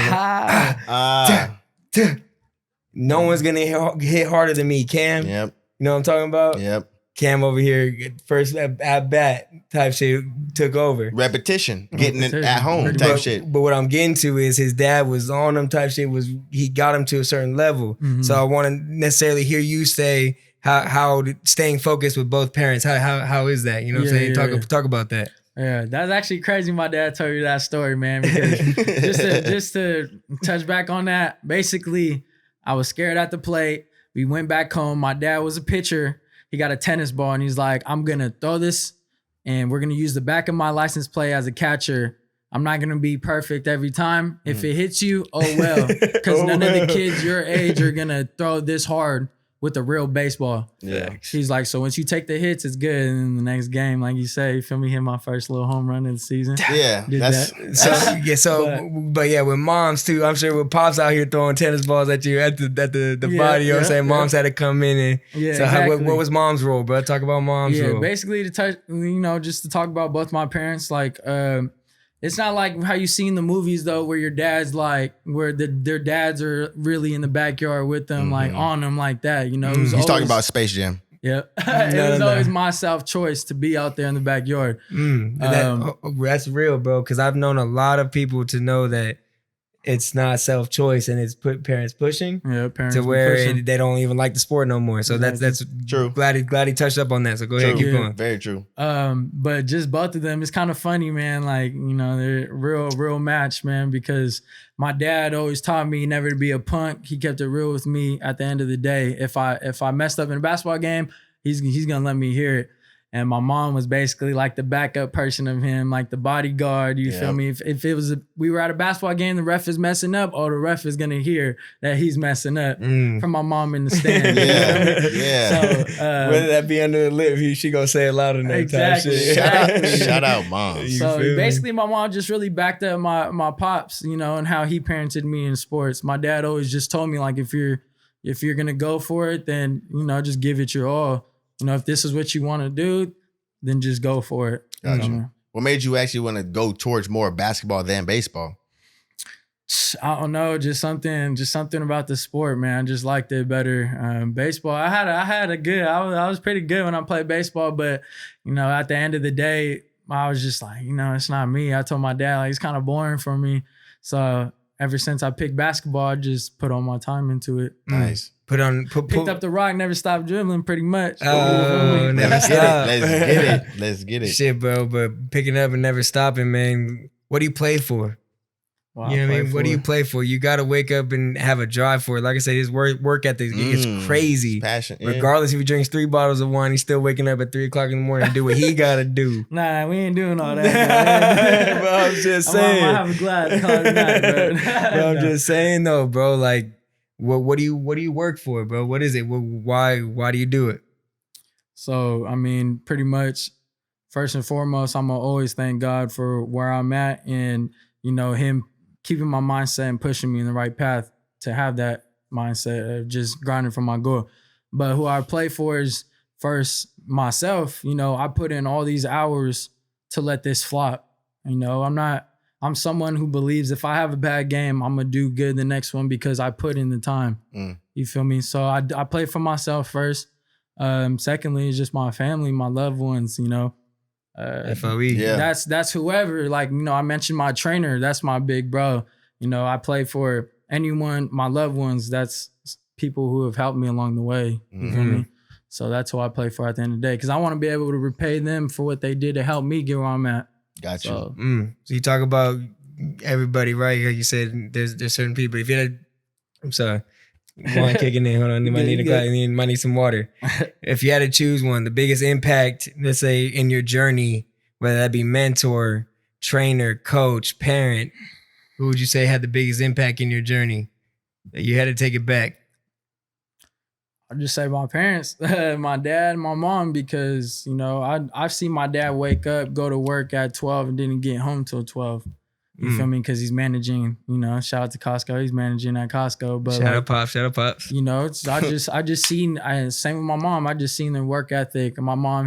No one's going to hit harder than me, Cam. Yep. You know what I'm talking about? Yep. Cam over here, first at bat type shit, took over. Repetition. Getting it at home type shit. But what I'm getting to is his dad was on him type shit. He got him to a certain level. So I want to necessarily hear you say how staying focused with both parents, how is that? You know what I'm saying? Talk about that. Yeah, that's actually crazy. My dad told you that story, man. Because just to touch back on that, basically, I was scared at the plate. We went back home. My dad was a pitcher. He got a tennis ball, and he's like, I'm gonna throw this, and we're gonna use the back of my license plate as a catcher. I'm not gonna be perfect every time. If it hits you, oh well, because none of the kids your age are gonna throw this hard with a real baseball. Yeah. He's like, so once you take the hits, it's good. And in the next game, like you say, you feel me, hit my first little home run of the season. Yeah. But with moms too, I'm sure with Pops out here throwing tennis balls at you at the body, you know what I'm saying? Moms had to come in and so exactly. what was mom's role, bro? Talk about mom's role. Basically to touch, just to talk about both my parents, like it's not like how you see in the movies though, where your dad's like, where their dads are really in the backyard with them, like on them like that. He's talking about Space Jam. Yeah, it was always my self-choice to be out there in the backyard. That's real, bro. Because I've known a lot of people to know that it's not self-choice and it's parents pushing. Yeah, parents to where they don't even like the sport no more. So that's true. Glad he touched up on that. So go ahead, keep going. Very true. But just both of them, it's kind of funny, man. Like they're real match, man. Because my dad always taught me never to be a punk. He kept it real with me. At the end of the day, if I messed up in a basketball game, he's gonna let me hear it. And my mom was basically like the backup person of him, like the bodyguard. You feel me? If it was we were at a basketball game, the ref is messing up, the ref is gonna hear that he's messing up from my mom in the stand. So whether that be under the lip, she gonna say it louder than that exactly. type shit. Shout out, mom. So basically, my mom just really backed up my pops, and how he parented me in sports. My dad always just told me, like, if you're gonna go for it, then just give it your all. If this is what you want to do, then just go for it. Gotcha. What made you actually want to go towards more basketball than baseball? I don't know, just something about the sport, man. I just liked it better. Baseball, I was pretty good when I played baseball, but at the end of the day, I was just like, it's not me. I told my dad, like, it's kind of boring for me. So ever since I picked basketball, I just put all my time into it. Nice. Picked up the rock, never stopped dribbling, pretty much. Oh, never stop. Let's get it. Shit, bro. But picking up and never stopping, man. What do you play for? You know what I mean? What do you play for? You got to wake up and have a drive for it. Like I said, his work ethic is crazy. Passion. Regardless if he drinks 3 bottles of wine, he's still waking up at 3 o'clock in the morning to do what he got to do. Nah, we ain't doing all that. Bro, I'm just saying. I have a glass call tonight, bro. Bro, I'm just saying though, bro. Like, what do you work for, bro? What is it? Why do you do it? So, I mean, pretty much, first and foremost, I'm gonna always thank God for where I'm at and him keeping my mindset and pushing me in the right path to have that mindset of just grinding for my goal. But who I play for is first myself. You know, I put in all these hours to let this flop. You know, I'm someone who believes if I have a bad game, I'm gonna do good the next one because I put in the time. You feel me? So I play for myself first. Secondly, it's just my family, my loved ones, you know. FOE. Yeah. That's whoever, like, you know, I mentioned my trainer, that's my big bro. You know, I play for anyone, my loved ones, that's people who have helped me along the way. You feel me? So that's who I play for at the end of the day. Cause I want to be able to repay them for what they did to help me get where I'm at. Got you. So you talk about everybody, right? Like you said, there's certain people. If you had, I'm sorry, one kicking in. Hold on, might need a glass. Might need some water. If you had to choose one, the biggest impact, let's say, in your journey, whether that be mentor, trainer, coach, parent, who would you say had the biggest impact in your journey that you had to take it back? I'll just say my parents, my dad and my mom, because, you know, I've seen my dad wake up, go to work at 12 and didn't get home till 12. You feel me? Because he's managing, you know, shout out to Costco. He's managing at Costco. But shout out Pops. You know, I just seen, same with my mom. I just seen their work ethic. My mom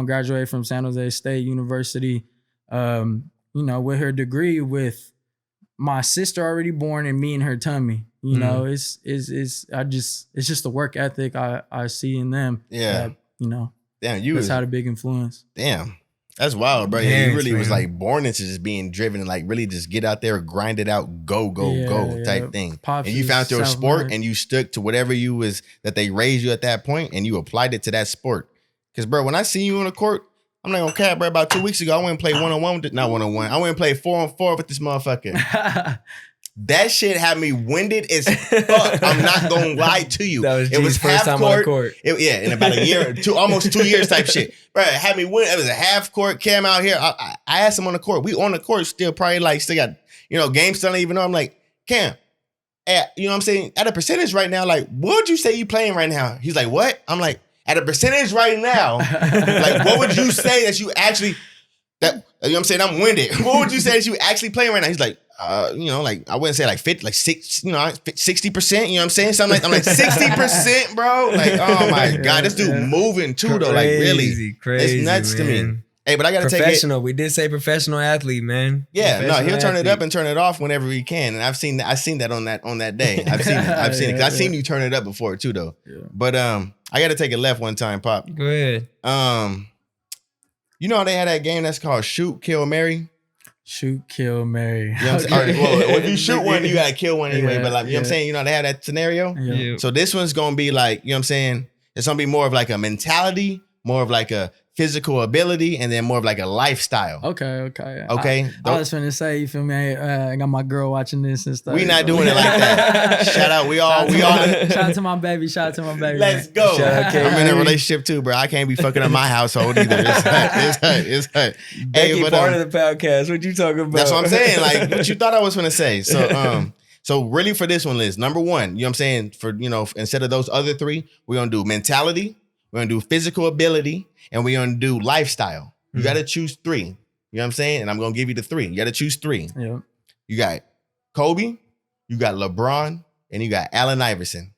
graduated from San Jose State University, you know, with her degree with my sister already born and me in her tummy. You know, it's just the work ethic I see in them. Yeah. That, you know, That's had a big influence. Damn. That's wild, bro. Damn, You really man. was like born into just being driven and like really just get out there, grind it out, go type thing. Pops And you is found your sport self-made. and you stuck to whatever you was that they raised you at that point and you applied it to that sport. Cause bro, when I see you on the court, I'm not gonna cap, bro. About 2 weeks ago, I went and played one-on-one with not one-on-one. I went and played 4-on-4 with this motherfucker. That shit had me winded as fuck. I'm not gonna lie to you. That was it was G's first half time court. on the court. In about a year, almost 2 years type shit. Bro, it had me win. It was a half court. Cam out here. I asked him on the court. We on the court still, probably like still got, you know, games still don't even know. I'm like, Cam, you know what I'm saying? At a percentage right now, like, what would you say you playing right now? He's like, what? I'm like, at a percentage right now, like, what would you say that you actually, you know what I'm saying? I'm winded. What would you say that you actually playing right now? He's like, you know, like, I wouldn't say like 50, like 6, you know, 60%, you know what I'm saying? So I'm like 60%, bro. Like, oh my God, this dude moving too, though. Like, really. Crazy, it's nuts to man. me. Hey, but I gotta take it. Professional. We did say professional athlete, man. Yeah, no, Professional he'll turn it athlete. up and turn it off whenever he can. And I've seen that on that day. I've seen it. Cause I've seen you turn it up before too, though. Yeah. But I gotta take it left one time, Pop. Go ahead. You know how they had that game that's called Shoot, Kill, Marry? Shoot, kill, marry. You know what I'm saying? All right, well, if you shoot one, you gotta kill one anyway. Yeah, But like, you know what I'm saying? You know, they had that scenario. Yeah. So this one's gonna be like, you know what I'm saying? It's gonna be more of like a mentality, more of like a physical ability, and then more of like a lifestyle. Okay. Okay? I was finna say, you feel me? I got my girl watching this and stuff. We not doing it like that. Shout out, we all. Shout out to my baby. Let's go. Shout out, I'm in a KD. relationship too, bro. I can't be fucking up my household either. It's hurt. Becky, but, part of the podcast. What you talking about? that's what I'm saying. Like, what you thought I was gonna say. So really for this one, Liz, number one, you know what I'm saying? For, you know, instead of those other three, we're gonna do mentality, we're gonna do physical ability, and we're gonna do lifestyle. You gotta choose three. You know what I'm saying? And I'm gonna give you the three. You gotta choose three. Yeah. You got Kobe, you got LeBron, and you got Allen Iverson.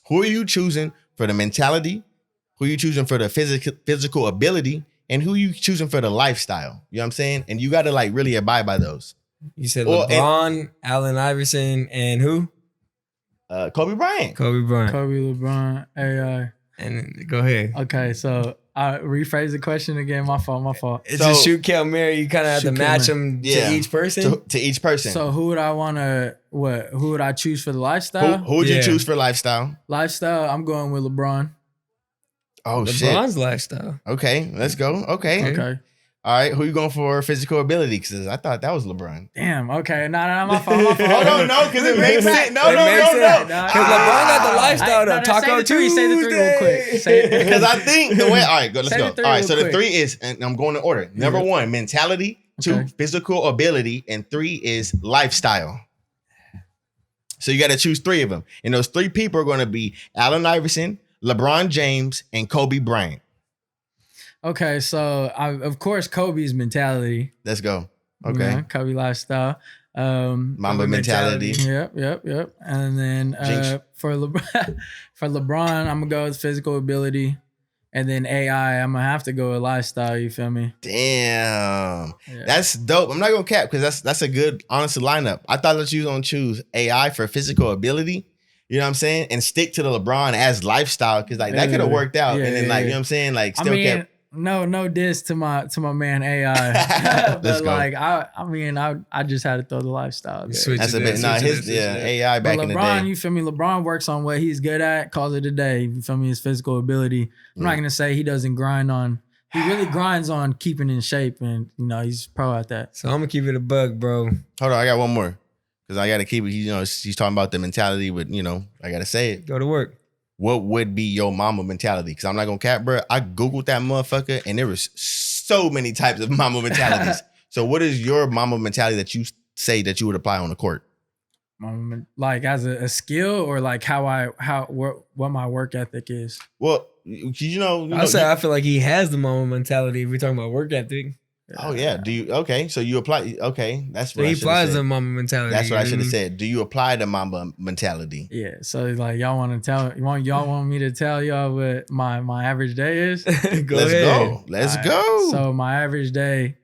Who are you choosing for the mentality? Who are you choosing for the physical ability? And who you choosing for the lifestyle? You know what I'm saying? And you gotta like really abide by those. You said Well, LeBron, Allen Iverson, and who? Kobe Bryant. Kobe Bryant. Kobe, LeBron, AI. And go ahead. Okay, so I rephrase the question again. My fault. It's So- just shoot, kill, marry. You kind of have to Shoot, kill, match marry. them Yeah. to each person. To each person. So who would I want to, who would I choose for the lifestyle? who would you Yeah. choose for lifestyle? Lifestyle, I'm going with LeBron. Oh shit. LeBron's lifestyle. Okay, let's go. Okay. Okay. All right, who you going for physical ability? Because I thought that was LeBron. Damn, okay. No, my fault. Hold on, no, because it makes sense. No. Because LeBron got the Hey, lifestyle though. Taco say the three. Say the three real quick. Say it. Because I think the way, all right, let's Say go. the three All right, real so the quick. three is, and I'm going in order. Number one, mentality. Two, Okay. physical ability. And three is lifestyle. So you got to choose three of them. And those three people are going to be Allen Iverson, LeBron James, and Kobe Bryant. Okay, so of course Kobe's mentality. Let's go. Okay. You know, Kobe lifestyle. Mamba mentality. Yep. And then for LeBron, I'm gonna go with physical ability. And then AI, I'm gonna have to go with lifestyle. You feel me? Damn, Yeah. that's dope. I'm not gonna cap because that's a good, honest lineup. I thought that you was gonna choose AI for physical ability. You know what I'm saying? And stick to the LeBron as lifestyle because like that could have worked out. And then like you know what I'm saying? Like still kept. No diss to my man AI. But like I just had to throw the lifestyle there. That's a bit AI back in the day. LeBron, you feel me? LeBron works on what he's good at, calls it a day. You feel me? His physical ability. I'm not gonna say he doesn't grind on. He really grinds on keeping in shape, and you know he's pro at that. So I'm gonna keep it a bug, bro. Hold on, I got one more because I gotta keep it. You know, he's talking about the mentality, but you know, I gotta say it. Go to work. What would be your mama mentality? Because I'm not gonna cap, bro. I googled that motherfucker, and there was so many types of mama mentalities. So, what is your mama mentality that you say that you would apply on the court? Like as a skill, or like what my work ethic is. Well, you know, I feel like he has the mama mentality. If we're talking about work ethic. Oh yeah. Do you? Okay, so you apply. Okay, that's what so he applies the mama mentality. That's what I should have said. Do you apply the mama mentality? Yeah. So like y'all want me to tell y'all what my average day is? Let's go. So my average day,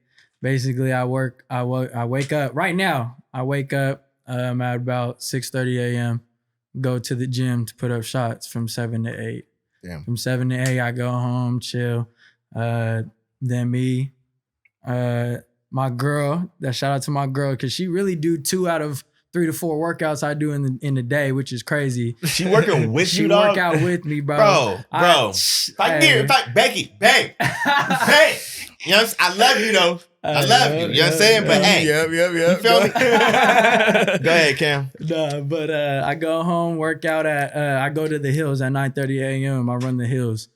basically, I wake up right now. I wake up at about 6:30 a.m. Go to the gym to put up shots from 7 to 8. Damn. From 7 to 8, I go home, chill. Then me. My girl, shout out to my girl, because she really do 2 out of 3 to 4 workouts I do in the day, which is crazy. She working with you, dog? She work out with me, bro. Fight Becky, bang. Hey, you know what I'm saying? I love you though. I love you. You know what I'm saying? But hey, you feel me? Go ahead, Cam. Nah, but I go home, work out I go to the hills at 9:30 a.m. I run the hills.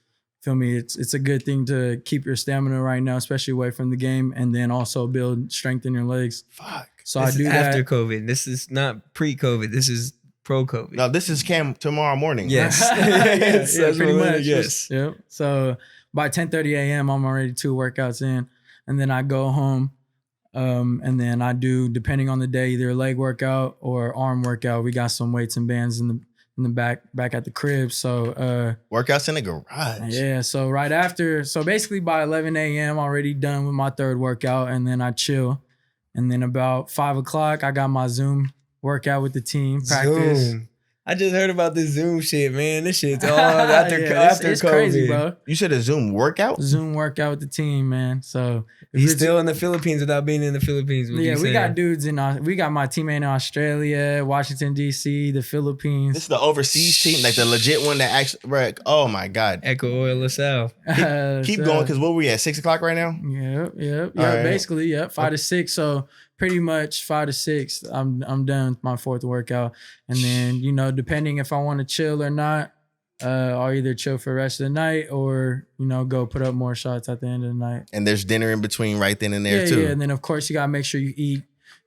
Feel me? It's a good thing to keep your stamina right now, especially away from the game, and then also build strength in your legs. Fuck. So this I do is that after COVID. This is not pre-COVID. This is pro-COVID. No, this is Cam tomorrow morning. Yes. yeah, pretty much. Yes. Yep. So by 10:30 a.m., I'm already 2 workouts in, and then I go home, and then I do, depending on the day, either a leg workout or arm workout. We got some weights and bands in the back at the crib. So workouts in the garage. Yeah. So right after, so basically by 11 a.m. already done with my 3rd workout, and then I chill. And then about 5 o'clock, I got my Zoom workout with the team, practice. Zoom. I just heard about this Zoom shit, man. This shit's all after it's COVID. Crazy, bro. You said a Zoom workout? Zoom workout with the team, man. So he's still in the Philippines without being in the Philippines. Yeah, we got dudes we got my teammate in Australia, Washington, D.C., the Philippines. This is the overseas team, like the legit one that actually, bro, oh my God. Eco-Oil De La Salle. Keep going, because what we at, 6 o'clock right now? Yep. Right. Basically, 5 to 6. So pretty much 5 to 6, I'm done with my 4th workout. And then, you know, depending if I want to chill or not, I'll either chill for the rest of the night or, you know, go put up more shots at the end of the night. And there's dinner in between right then and there too. Yeah, and then of course you gotta make sure you eat.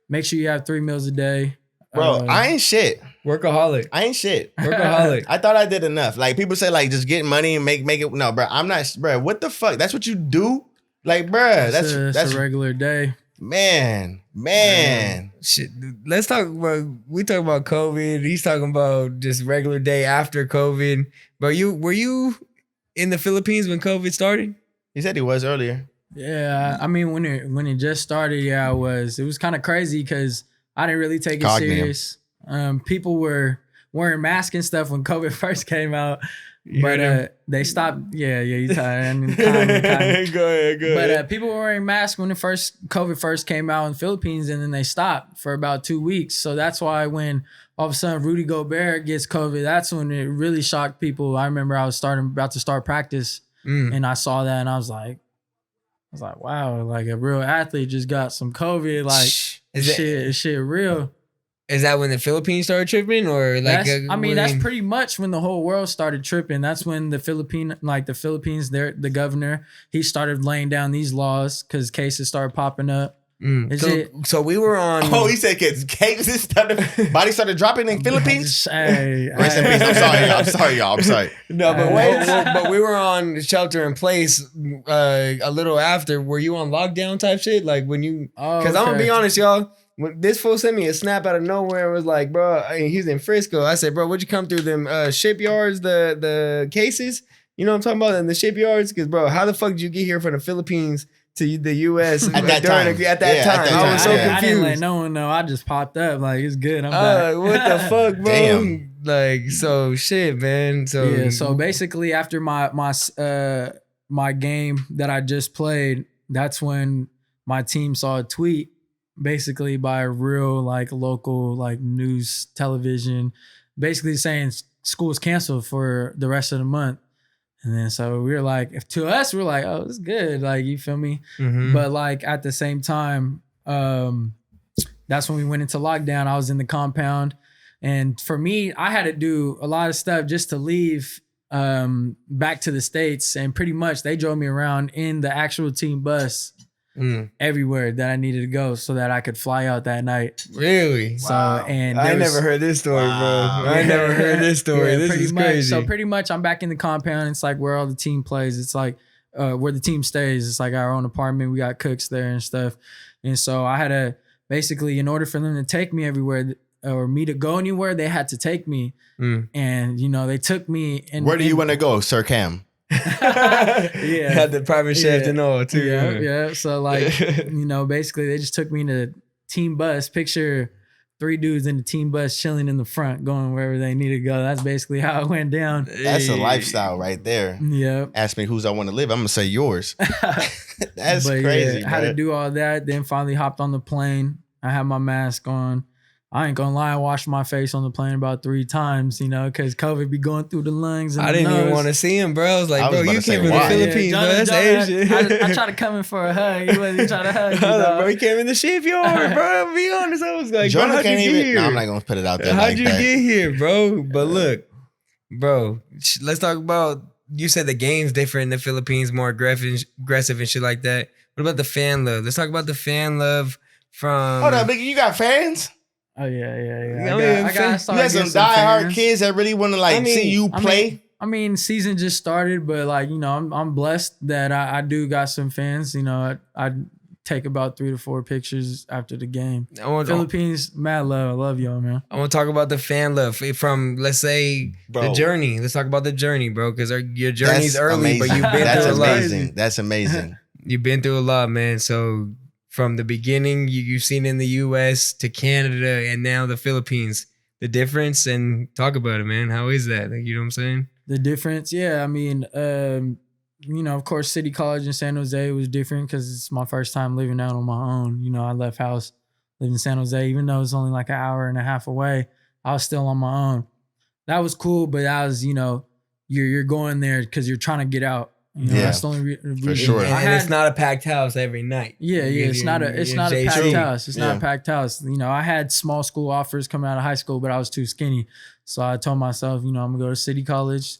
Make sure you have 3 meals a day. Bro, I ain't shit. Workaholic. I ain't shit. Workaholic. I thought I did enough. Like people say like just get money and make it. No, bro, I'm not, bro. What the fuck? That's what you do? Like, bro, that's a regular day. Man. Shit. Let's talk about, we talk about COVID. He's talking about just regular day after COVID. But were you in the Philippines when COVID started? He said he was earlier. Yeah, I mean when it just started, I was. It was kind of crazy because I didn't really take it serious. People were wearing masks and stuff when COVID first came out. But they stopped. Yeah, you tired. Go ahead. But people were wearing masks when COVID first came out in the Philippines, and then they stopped for about 2 weeks. So that's why when all of a sudden Rudy Gobert gets COVID, that's when it really shocked people. I remember I was about to start practice, and I saw that, and I was like, wow, like a real athlete just got some COVID. Like is shit real. Is that when the Philippines started tripping, or like? That's pretty much when the whole world started tripping. That's when the Philippines, the governor, he started laying down these laws because cases started popping up. So we were on. Oh, he said cases started, body started dropping in Philippines. Hey, Rest in peace. I'm sorry, y'all. I'm sorry. No, but but we were on shelter in place a little after. Were you on lockdown type shit? Like when you? Because I'm gonna be honest, y'all. When this fool sent me a snap out of nowhere. It was like, bro, he's in Frisco. I said, bro, would you come through them shipyards, the cases? You know what I'm talking about? In the shipyards? Because, bro, how the fuck did you get here from the Philippines to the U.S. at that time? I was so confused. I didn't let no one know. I just popped up. Like, it's good. I'm back. What the fuck, bro? Damn. Like, so shit, man. So basically after my game that I just played, that's when my team saw a tweet basically by a real like local like news television basically saying school's canceled for the rest of the month. And then so we were like, to us, we're like, oh, it's good. Like, you feel me? Mm-hmm. But like at the same time, that's when we went into lockdown. I was in the compound. And for me, I had to do a lot of stuff just to leave back to the States. And pretty much they drove me around in the actual team bus everywhere that I needed to go so that I could fly out that night. Really? So, and I never heard this story, bro. I never heard this story. This is crazy. So pretty much I'm back in the compound. It's like where all the team plays. It's like where the team stays. It's like our own apartment. We got cooks there and stuff. And so I had to basically, in order for them to take me everywhere or me to go anywhere, they had to take me. And, you know, they took me. And where do you want to go, Sir Cam? Had the private chef and all too. Yeah. So like, you know, basically they just took me in a team bus. Picture 3 dudes in the team bus chilling in the front, going wherever they need to go. That's basically how it went down. That's a lifestyle right there. Yeah. Ask me whose I want to live. I'm gonna say yours. That's crazy. I had to do all that. Then finally hopped on the plane. I had my mask on. I ain't gonna lie, I washed my face on the plane about 3 times, you know, because COVID be going through the lungs. And I didn't even want to see him, bro. I was like, bro, you came from the Philippines, bro. That's Asian. I tried to come in for a hug. He wasn't trying to hug me, bro, he came in the shipyard, bro. I'll be honest. I was like, Jonah, bro, how'd you get here? No, I'm not gonna put it out there. How'd you get here, bro? But look, bro, let's talk about, you said the game's different in the Philippines, more aggressive and shit like that. What about the fan love? Let's talk about the fan love from... Hold on, Biggie, you got fans? Oh, yeah. I got you got some diehard kids that really want to see you play. I mean, season just started, but like, you know, I'm blessed that I do got some fans. You know, I take about 3 to 4 pictures after the game. Philippines, mad love. I love y'all, man. I want to talk about the fan love from, let's say, the journey. Let's talk about the journey, bro, because your journey's early, amazing. But you've been through a lot. That's amazing. You've been through a lot, man. So from the beginning, you've seen in the U.S. to Canada and now the Philippines, the difference, and talk about it, man. How is that? Like, you know what I'm saying? The difference, yeah. I mean, you know, of course, City College in San Jose was different because it's my first time living out on my own. You know, I left house, lived in San Jose, even though it's only like an hour and a half away. I was still on my own. That was cool, but that was, you know, you're going there because you're trying to get out. You know, that's the only reason. For sure. And it's not a packed house every night. Yeah. It's not a packed house. It's not a packed house. You know, I had small school offers coming out of high school, but I was too skinny. So I told myself, you know, I'm gonna go to City College,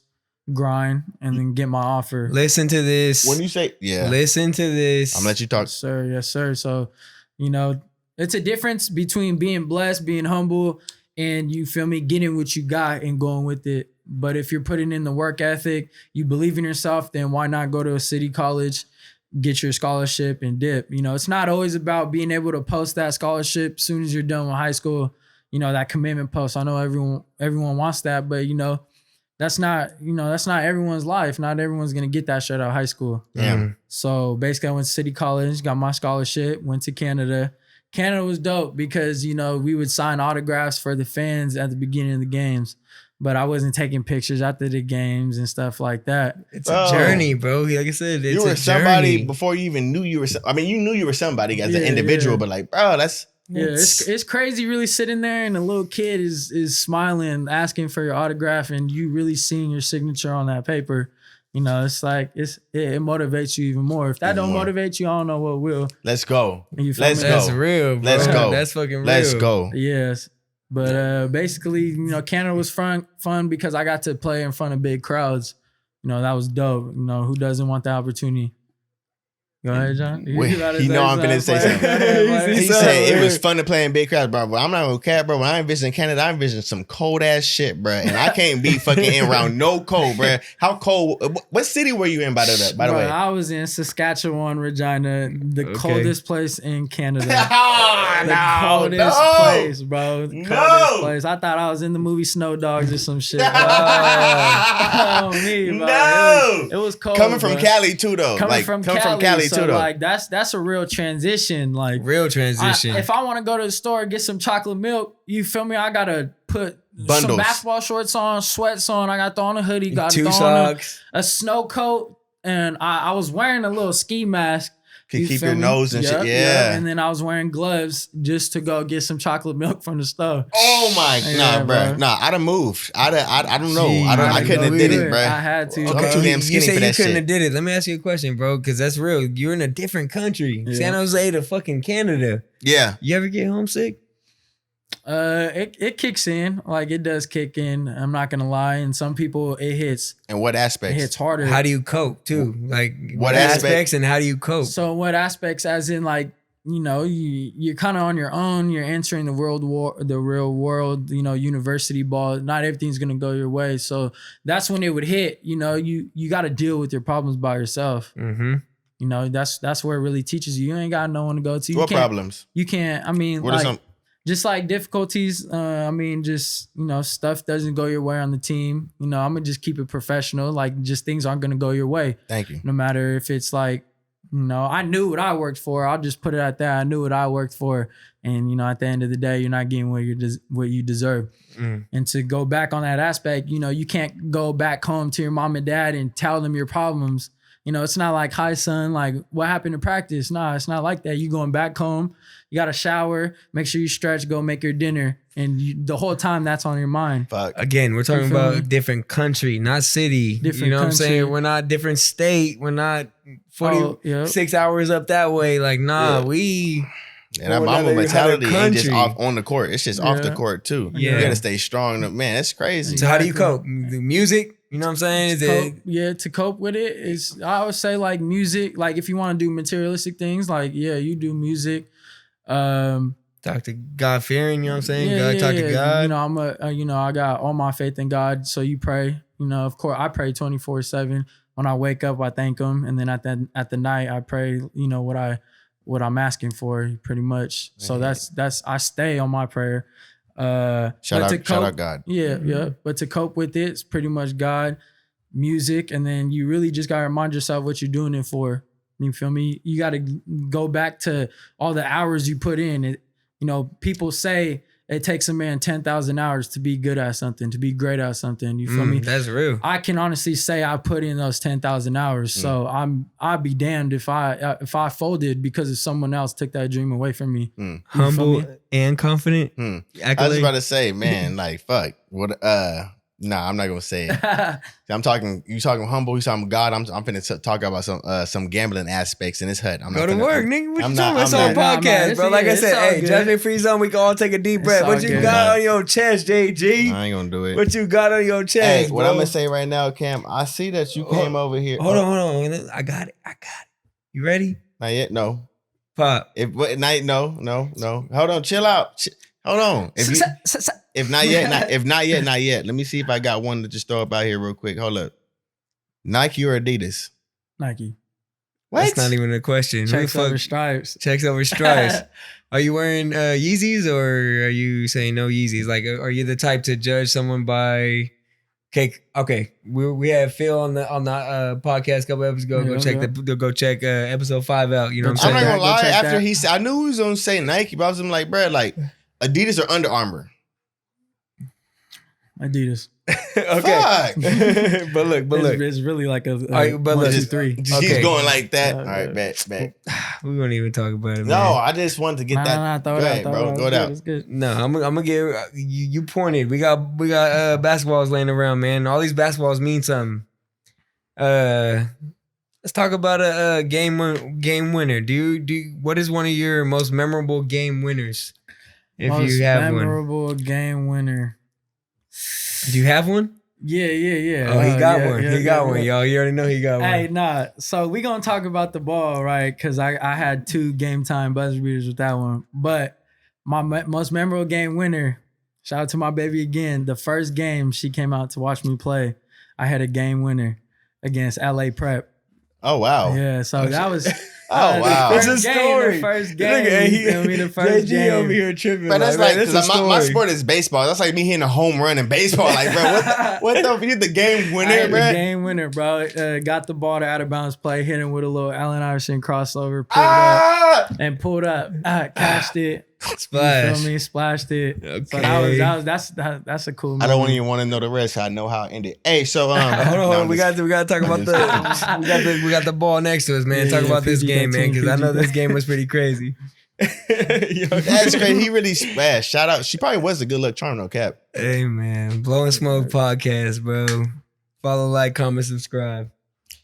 grind, and then get my offer. Listen to this. When you say, listen to this. I'm gonna let you talk. Yes, sir. So, you know, it's a difference between being blessed, being humble, and you feel me, getting what you got and going with it. But if you're putting in the work ethic, you believe in yourself, then why not go to a city college, get your scholarship and dip? You know, it's not always about being able to post that scholarship as soon as you're done with high school, you know, that commitment post. I know everyone wants that, but you know, that's not everyone's life. Not everyone's going to get that shit out of high school. Yeah. So basically I went to City College, got my scholarship, went to Canada. Canada was dope because, you know, we would sign autographs for the fans at the beginning of the games. But I wasn't taking pictures after the games and stuff like that. It's a journey, bro. Like I said, it's you were a somebody journey. Before you even knew you were. I mean, you knew you were somebody as an individual, but like, bro, that's it's crazy. Really sitting there and a little kid is smiling, asking for your autograph, and you really seeing your signature on that paper. You know, it's like it motivates you even more. If that don't motivate you, I don't know what will. Let's go. Let's go. That's real, bro. Let's go. That's fucking real. Let's go. Yes. But basically, you know, Canada was fun because I got to play in front of big crowds. You know, that was dope. You know, who doesn't want the opportunity? Go ahead, John. Wait, know I'm finna say something. He said it was fun to play in big crowds, bro. But I'm not gonna cap, bro. When I envision Canada, I envision some cold ass shit, bro. And I can't be fucking in around no cold, bro. How cold? What city were you in, by the way? I was in Saskatchewan, Regina, the coldest place in Canada. Coldest place, bro. The coldest place. I thought I was in the movie Snow Dogs or some shit. Oh, me, bro. No, it was cold. Coming from Cali too, though. Coming from Cali too, though. Like that's a real transition. Like real transition. If I want to go to the store and get some chocolate milk, you feel me? I gotta put bundles, some basketball shorts on, sweats on. I got to throw on a hoodie, got to throw socks, on a snow coat, and I was wearing a little ski mask. Could keep your nose and shit. Yeah. And then I was wearing gloves just to go get some chocolate milk from the store. Oh my, bro. Nah, I'd have moved. I don't know. I couldn't have did it, bro. I had to. I'm too damn skinny for that shit. You couldn't have did it. Let me ask you a question, bro, because that's real. You're in a different country. Yeah. San Jose to fucking Canada. Yeah. You ever get homesick? It kicks in, like it does kick in. I'm not gonna lie, and some people it hits. And what aspects? It hits harder. How do you cope too? Like what aspects and how do you cope? So what aspects? As in, like you're kind of on your own. You're entering the real world. University ball. Not everything's gonna go your way. So that's when it would hit. You got to deal with your problems by yourself. Mm-hmm. That's where it really teaches you. You ain't got no one to go to. What problems? You can't. I mean, what are some? Just like difficulties, stuff doesn't go your way on the team. I'm going to just keep it professional. Like, just things aren't going to go your way. Thank you. No matter if it's like, I knew what I worked for. I'll just put it at that. I knew what I worked for. And, at the end of the day, you're not getting what you deserve. Mm. And to go back on that aspect, you can't go back home to your mom and dad and tell them your problems. It's not like, hi, son, like, what happened to practice? Nah, it's not like that. You going back home, you got to shower, make sure you stretch, go make your dinner. And the whole time that's on your mind. Fuck. Again, we're talking about different country, not city. Different what I'm saying? We're not different state. We're not 46 hours up that way. Like, nah, we... And that mama mentality ain't just off on the court. It's just off the court, too. Yeah. You got to stay strong. Man, that's crazy. So how do you cope? The music? You know what I'm saying? To cope with it is, I would say, like, music. Like, if you want to do materialistic things, like, you do music. Talk to God fearing, you know what I'm saying? Talk to God. I got all my faith in God. So you pray. Of course, I pray 24/7. When I wake up, I thank Him, and then at the night, I pray. What I'm asking for, pretty much. So that's I stay on my prayer. Shout out God. Yeah. But to cope with it, it's pretty much God, music, and then you really just gotta remind yourself what you're doing it for. You feel me? You gotta go back to all the hours you put in. People say it takes a man 10,000 hours to be good at something, to be great at something. You feel me? That's real. I can honestly say I put in those 10,000 hours. So I'd be damned if I folded because if someone else took that dream away from me. Humble and confident. I was about to say, man, like, fuck. What? Nah, I'm not gonna say it. You talking humble, you talking God. I'm finna talk about some gambling aspects in this hut. Go to work, nigga. What you talking about? It's on podcast, bro. Like I said, hey, judgment free zone. We can all take a deep breath. What you got on your chest, JG? I ain't gonna do it. What you got on your chest? Hey, what I'm gonna say right now, Cam. I see that you came over here. Hold on. I got it. You ready? Not yet. No. Pop. No. Hold on. Chill out. Hold on. If not yet, not yet. Let me see if I got one to just throw up out here real quick. Hold up. Nike or Adidas? Nike. What? That's not even a question. Checks over stripes. Checks over stripes. Are you wearing Yeezys or are you saying no Yeezys? Like, are you the type to judge someone by... Okay. We had Phil on the podcast a couple episodes ago. Go check episode 5 out. You know what I'm saying? I'm not gonna lie. After he said, I knew he was gonna say Nike, but I was like, bro, like Adidas or Under Armour? Adidas. Okay. but look. It's really like a right, but 1, look, 2, 3. He's going like that. All right, bet. We won't even talk about it, man. No, I just wanted to get that. Throw it out. Go out. It's good. No, I'm gonna give you pointed. We got basketballs laying around, man. All these basketballs mean something. Let's talk about a game winner. What is one of your most memorable game winners? If you have one. Memorable game winner. Do you have one? Yeah. Oh, he got one. Yeah, He got one, y'all. You already know he got one. Hey, nah. So we gonna talk about the ball, right? Because I had 2 game time buzzer beaters with that one. But my most memorable game winner, shout out to my baby again. The first game she came out to watch me play, I had a game winner against LA Prep. Oh wow. Yeah, so that was Oh wow. It's a story. The first Look game. at You feel me? The first JG game. over here tripping. But that's like, like, man, that's cause a my story. sport is baseball. That's like me hitting a home run in baseball. Like, bro, what the you the game I winner, had the bro? game winner, bro. Got the ball to out of bounds play, hit him with a little Allen Iverson crossover, pulled up, cashed it. Splash. You feel me? Splashed it. Okay. So that's a cool. I don't moment. even want to know the rest. I know how it ended. Hey, so Hold on. We just- got to talk about we got the ball next to us, man. Yeah, Talk about this PG-13, game, man, because I know this PG-13. game was pretty crazy. That's crazy. He really splashed. Shout out. She probably was a good luck charm, though, Cap. Hey, man, Blowin Smoke podcast, bro. Follow, like, comment, subscribe.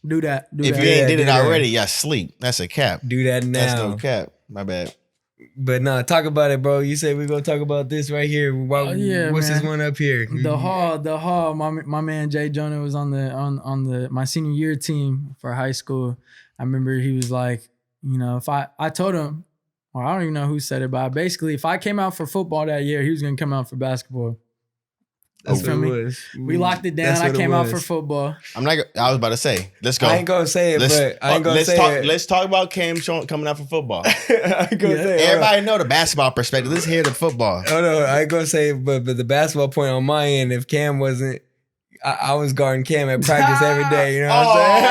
Do that. If that. you ain't Yeah, did it do that. already, y'all sleep. That's a cap. Do that now. That's no cap. My bad. But nah, talk about it, bro. You said we're gonna talk about this right here. Yeah, What's this man. one up here? The hall. My man Jay Jonah was on the my senior year team for high school. I remember he was like, you know, if I told him, or I don't even know who said it, but basically, if I came out for football that year, he was gonna come out for basketball. That's feel what me? it was. We locked it down. That's I what it came out for was. football. I'm not. I was about to say. Let's go. I ain't gonna say it, but I ain't gonna let's say talk. it. Let's talk about Cam coming out for football. I ain't gonna Yeah. say it. Everybody know the basketball perspective. Let's hear the football. Oh no, I ain't gonna say it, but the basketball point on my end, if Cam wasn't, I was guarding Cam at practice every day. You know what I'm saying?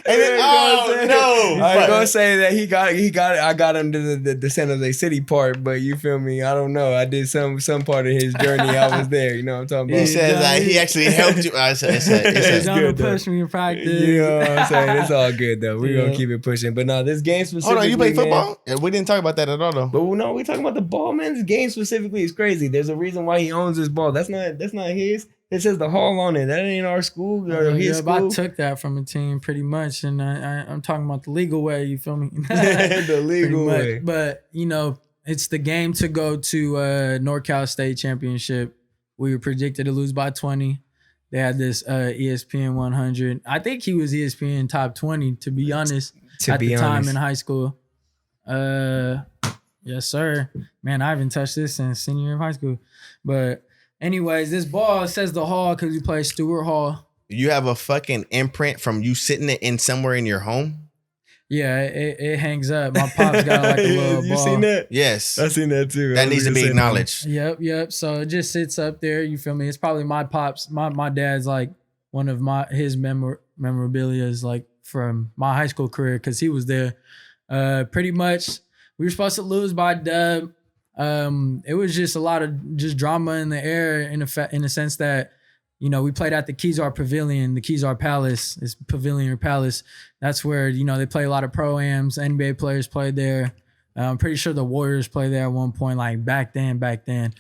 I ain't gonna say that he got I got him to the San Jose City part, but you feel me? I don't know. I did some part of his journey. I was there. You know what I'm talking He about? says that he actually helped you. It's Jonah good, though. pushed me in practice. You know what I'm saying? It's all good though. We're Yeah. gonna keep it pushing. But no, this game specifically. Hold on, you play man, football? Yeah, we didn't talk about that at all, though. But no, we talking about the ball, man. This game specifically is crazy. There's a reason why he owns this ball. That's not his. It says the Hall on it. That ain't our school or his Yeah, but I school. took that from a team pretty much, and I'm talking about the legal way. You feel me? The legal Pretty much. way. But you know, it's the game to go to NorCal State Championship. We were predicted to lose by 20. They had this ESPN 100. I think he was ESPN top 20, to be honest. At the time in high school. Yes, sir. Man, I haven't touched this since senior year of high school. But anyways, this ball says the Hall because we play Stewart Hall. You have a fucking imprint from you sitting in somewhere in your home? Yeah, it hangs up. My pops got like a little ball. You seen that? Yes. I seen that too. That needs to be acknowledged. Yep. So it just sits up there. You feel me? It's probably my pops. My dad's like one of his memorabilia is like from my high school career because he was there. Pretty much, we were supposed to lose by dub. It was just a lot of just drama in the air in a sense that, you know, we played at the Kezar Pavilion, the Kezar Palace. It's Pavilion or Palace. That's where, you know, they play a lot of pro-ams. NBA players played there. I'm pretty sure the Warriors played there at one point, like back then.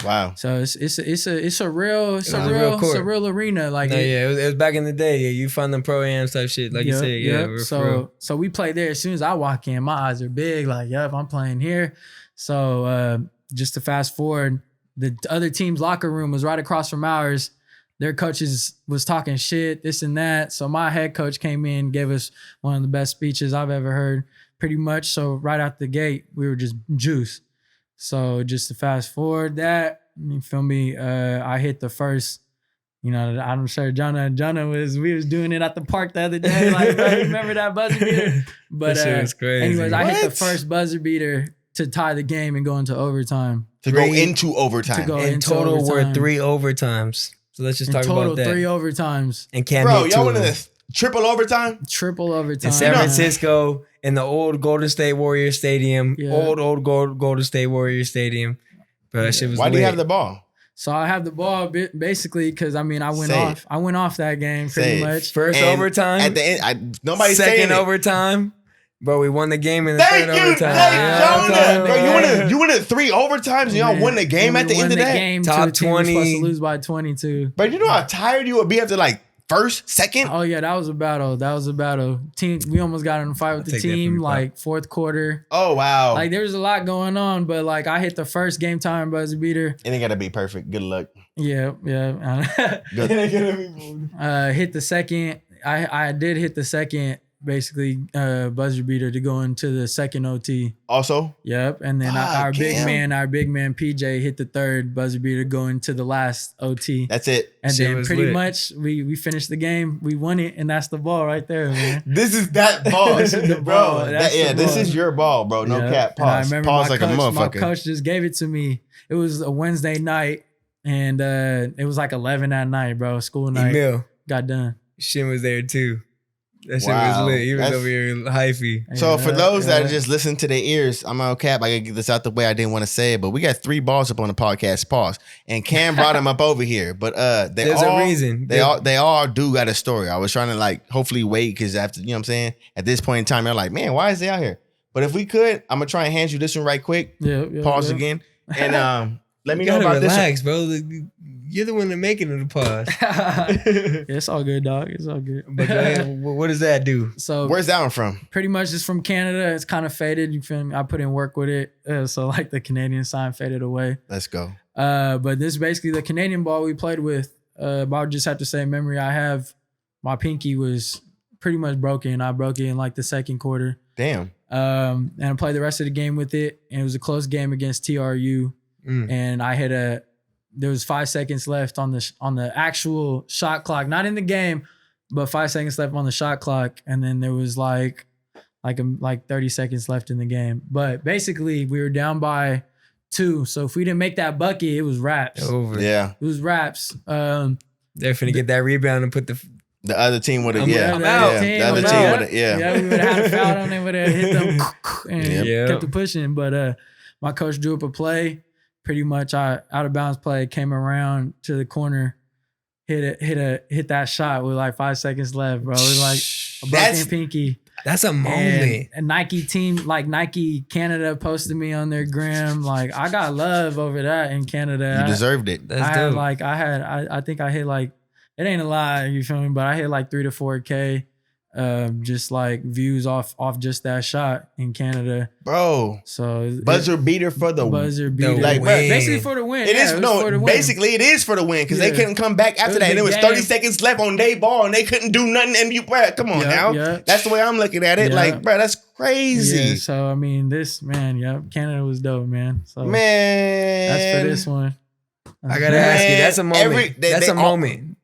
Wow. So it's a real arena. Like No, yeah, it was back in the day. Yeah, you find them pro-am type shit, like you said. Yeah, we're for real. So we played there. As soon as I walk in, my eyes are big. Like, yep, I'm playing here. So just to fast forward, the other team's locker room was right across from ours. Their coaches was talking shit, this and that. So my head coach came in, gave us one of the best speeches I've ever heard, pretty much. So right out the gate, we were just juice. So just to fast forward that, you feel me? I hit the first, you know, I'm sure Jonah we was doing it at the park the other day. Like, bro, you remember that buzzer beater? But That shit was crazy. anyways, I hit the What? first buzzer beater to tie the game and go into overtime. To go into overtime. To go In into total, overtime. were 3 overtimes. So let's just In talk total, about that. 3 overtimes. And Cam Bro, hit y'all 2 went of to them. the triple overtime? Triple overtime. In San Francisco, in the old Golden State Warriors Stadium, Yeah. old Golden State Warriors Stadium. But that shit was Why do you lit. have the ball? So I have the ball basically because I went Say off. it. I went off that game Say pretty it. much. First And overtime, At the end, nobody's saying second it. overtime, bro. We won the game in the Thank third you, overtime. thank You know what I'm Jonah. talking Bro, about? you win it 3 overtimes and y'all win the game at the end of that? Game Top to a team we're supposed 20. to lose by 22. But you know how tired you would be after like first, second? Oh yeah, that was a battle. Team, we almost got in a fight with the take that from team you, like fourth quarter. Oh, wow. Like there was a lot going on, but like I hit the first game time buzzer beater. It ain't got to be perfect. Good luck. Yeah. Hit the second. I did hit the second, basically buzzer beater to go into the second OT. Also? Yep. And then our big man PJ hit the third buzzer beater going to the last OT. That's it. And Shit then was pretty lit. much we finished the game. We won it, and that's the ball right there, man. This is that ball. This is the ball. Bro, That's the this ball. is your ball, bro. No Yeah. cap. And I Pause. remember Pause my like a coach, my motherfucker. coach just gave it to me. It was a Wednesday night, and it was like 11 at night, bro. School night. Emil, Got done. Shin was there too. That shit Wow. was lit. He was That's- over here hyphy. So for those that Yeah. are just listening to their ears, I'm on cap. I gotta get this out the way. I didn't want to say it, but we got 3 balls up on the podcast. Pause. And Cam brought him up over here, but There's a reason. They all do got a story. I was trying to like hopefully wait because after you know what I'm saying. At this point in time, you're like, man, why is they out here? But if we could, I'm gonna try and hand you this one right quick. Yeah. Pause again, and let me You know gotta about this. relax, bro. You're the one that making it a pause. Yeah, it's all good, dog. It's all good. But go ahead, what does that do? So Where's that one from? pretty much it's from Canada. It's kind of faded. You feel me? I put in work with it. So like the Canadian sign faded away. Let's go. But this is basically the Canadian ball we played with. But I just have to say, memory I have, my pinky was pretty much broken. I broke it in like the second quarter. Damn. And I played the rest of the game with it. And it was a close game against TRU. And I hit there was 5 seconds left on the actual shot clock, not in the game, but 5 seconds left on the shot clock. And then there was like 30 seconds left in the game. But basically we were down by 2. So if we didn't make that bucket, it was wraps. Over. Yeah. It was wraps. They're finna get that rebound and put the. The other team would have. I'm Yeah. out. The other team would have. Yeah, Yeah. we would have had a foul on them, would have hit them and Yep. kept it pushing. But my coach drew up a play. Pretty much, out of bounds play, came around to the corner, hit that shot with like 5 seconds left, bro. It was like a broken pinky. That's a moment. And a Nike team, like Nike Canada, posted me on their gram. Like I got love over that in Canada. You deserved it. That's I dope. I think I hit like, it ain't a lie, you feel me? But I hit like 3 to 4K, just like views off just that shot in Canada. Bro. So Buzzer beater for the buzzer beater, like, win. basically for the win. It is was no, for the win. basically it is for the win because they Yeah. couldn't come back after was that. And a it was game. 30 seconds left on their ball and they couldn't do nothing. And you, bro, come on Yeah, now. yeah. That's the way I'm looking at it. Yeah. Like, bro, that's crazy. Yeah, so I mean, this man, Canada was dope, man. So Man. that's for this one. I gotta ask you. That's a moment. they that's a all- moment.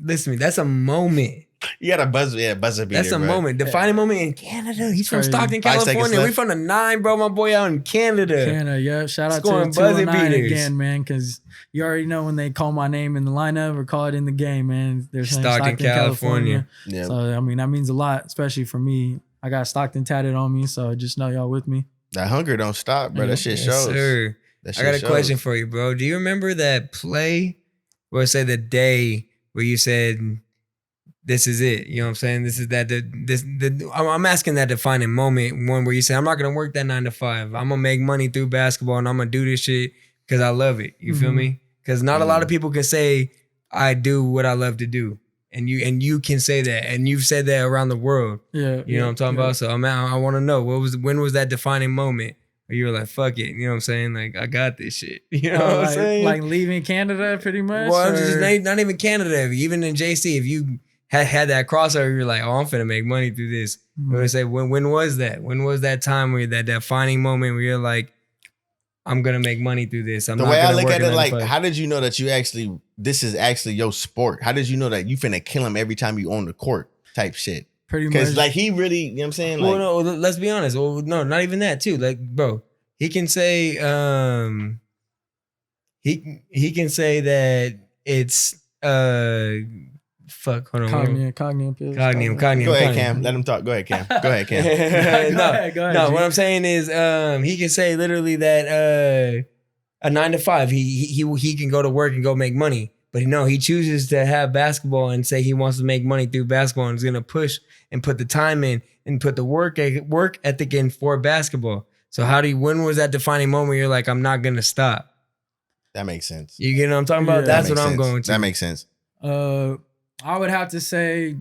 Listen to me. That's a moment. You got a buzzer beater. That's a bro. moment. Defining moment in Canada. He's from Crazy. Stockton, 5 seconds California. We left. from the 9, bro. My boy out in Canada. Canada, yeah. Shout out Scoring to buzzer 209 beaters. again, man, because you already know when they call my name in the lineup or call it in the game, man. They're saying Stockton, California. Yeah. So I mean, that means a lot, especially for me. I got Stockton tatted on me, so just know y'all with me. That hunger don't stop, bro. That shit Yes, shows. sir. That I got a shit question shows. for you, bro. Do you remember that play or say the day where you said, this is it? You know what I'm saying? This is that. I'm asking that defining moment, one where you say, I'm not going to work that 9 to 5. I'm going to make money through basketball and I'm going to do this shit because I love it. You feel Mhm. me? Because not a lot of people can say, I do what I love to do. And you can say that. And you've said that around the world. Yeah. You know what I'm talking about? So I want to know, when was that defining moment where you were like, fuck it? You know what I'm saying? Like, I got this shit. You know what I'm saying? Like leaving Canada, pretty much. Well, I'm just or- not even Canada. Even in JC, if you had that crossover, you're like, oh, I'm finna make money through this. Mhm. I would say, when was that? When was that time where that defining moment where you're like, I'm gonna make money through this? I'm The not way I gonna look work at a it, 9 to like, 5. how did you know that this is actually your sport? How did you know that you finna kill him every time you on the court type shit? pretty much. Because like he really, you know what I'm saying? Like, Well, no, let's be honest. Well, no, not even that too. Like, bro, he can say, he can say that it's fuck. Hold on. Cognitive pills. Cognitive. go ahead, Cam. Let him talk. Go ahead, Cam. Go ahead, Cam. Go ahead, No, G. what I'm saying is, he can say literally that a 9 to 5, he can go to work and go make money. But no, he chooses to have basketball and say he wants to make money through basketball and is gonna push and put the time in and put the work ethic in for basketball. So when was that defining moment where you're like, I'm not gonna stop? That makes sense. You get what I'm talking about? Yeah. That's That what makes I'm sense. going to. That makes sense. I would have to say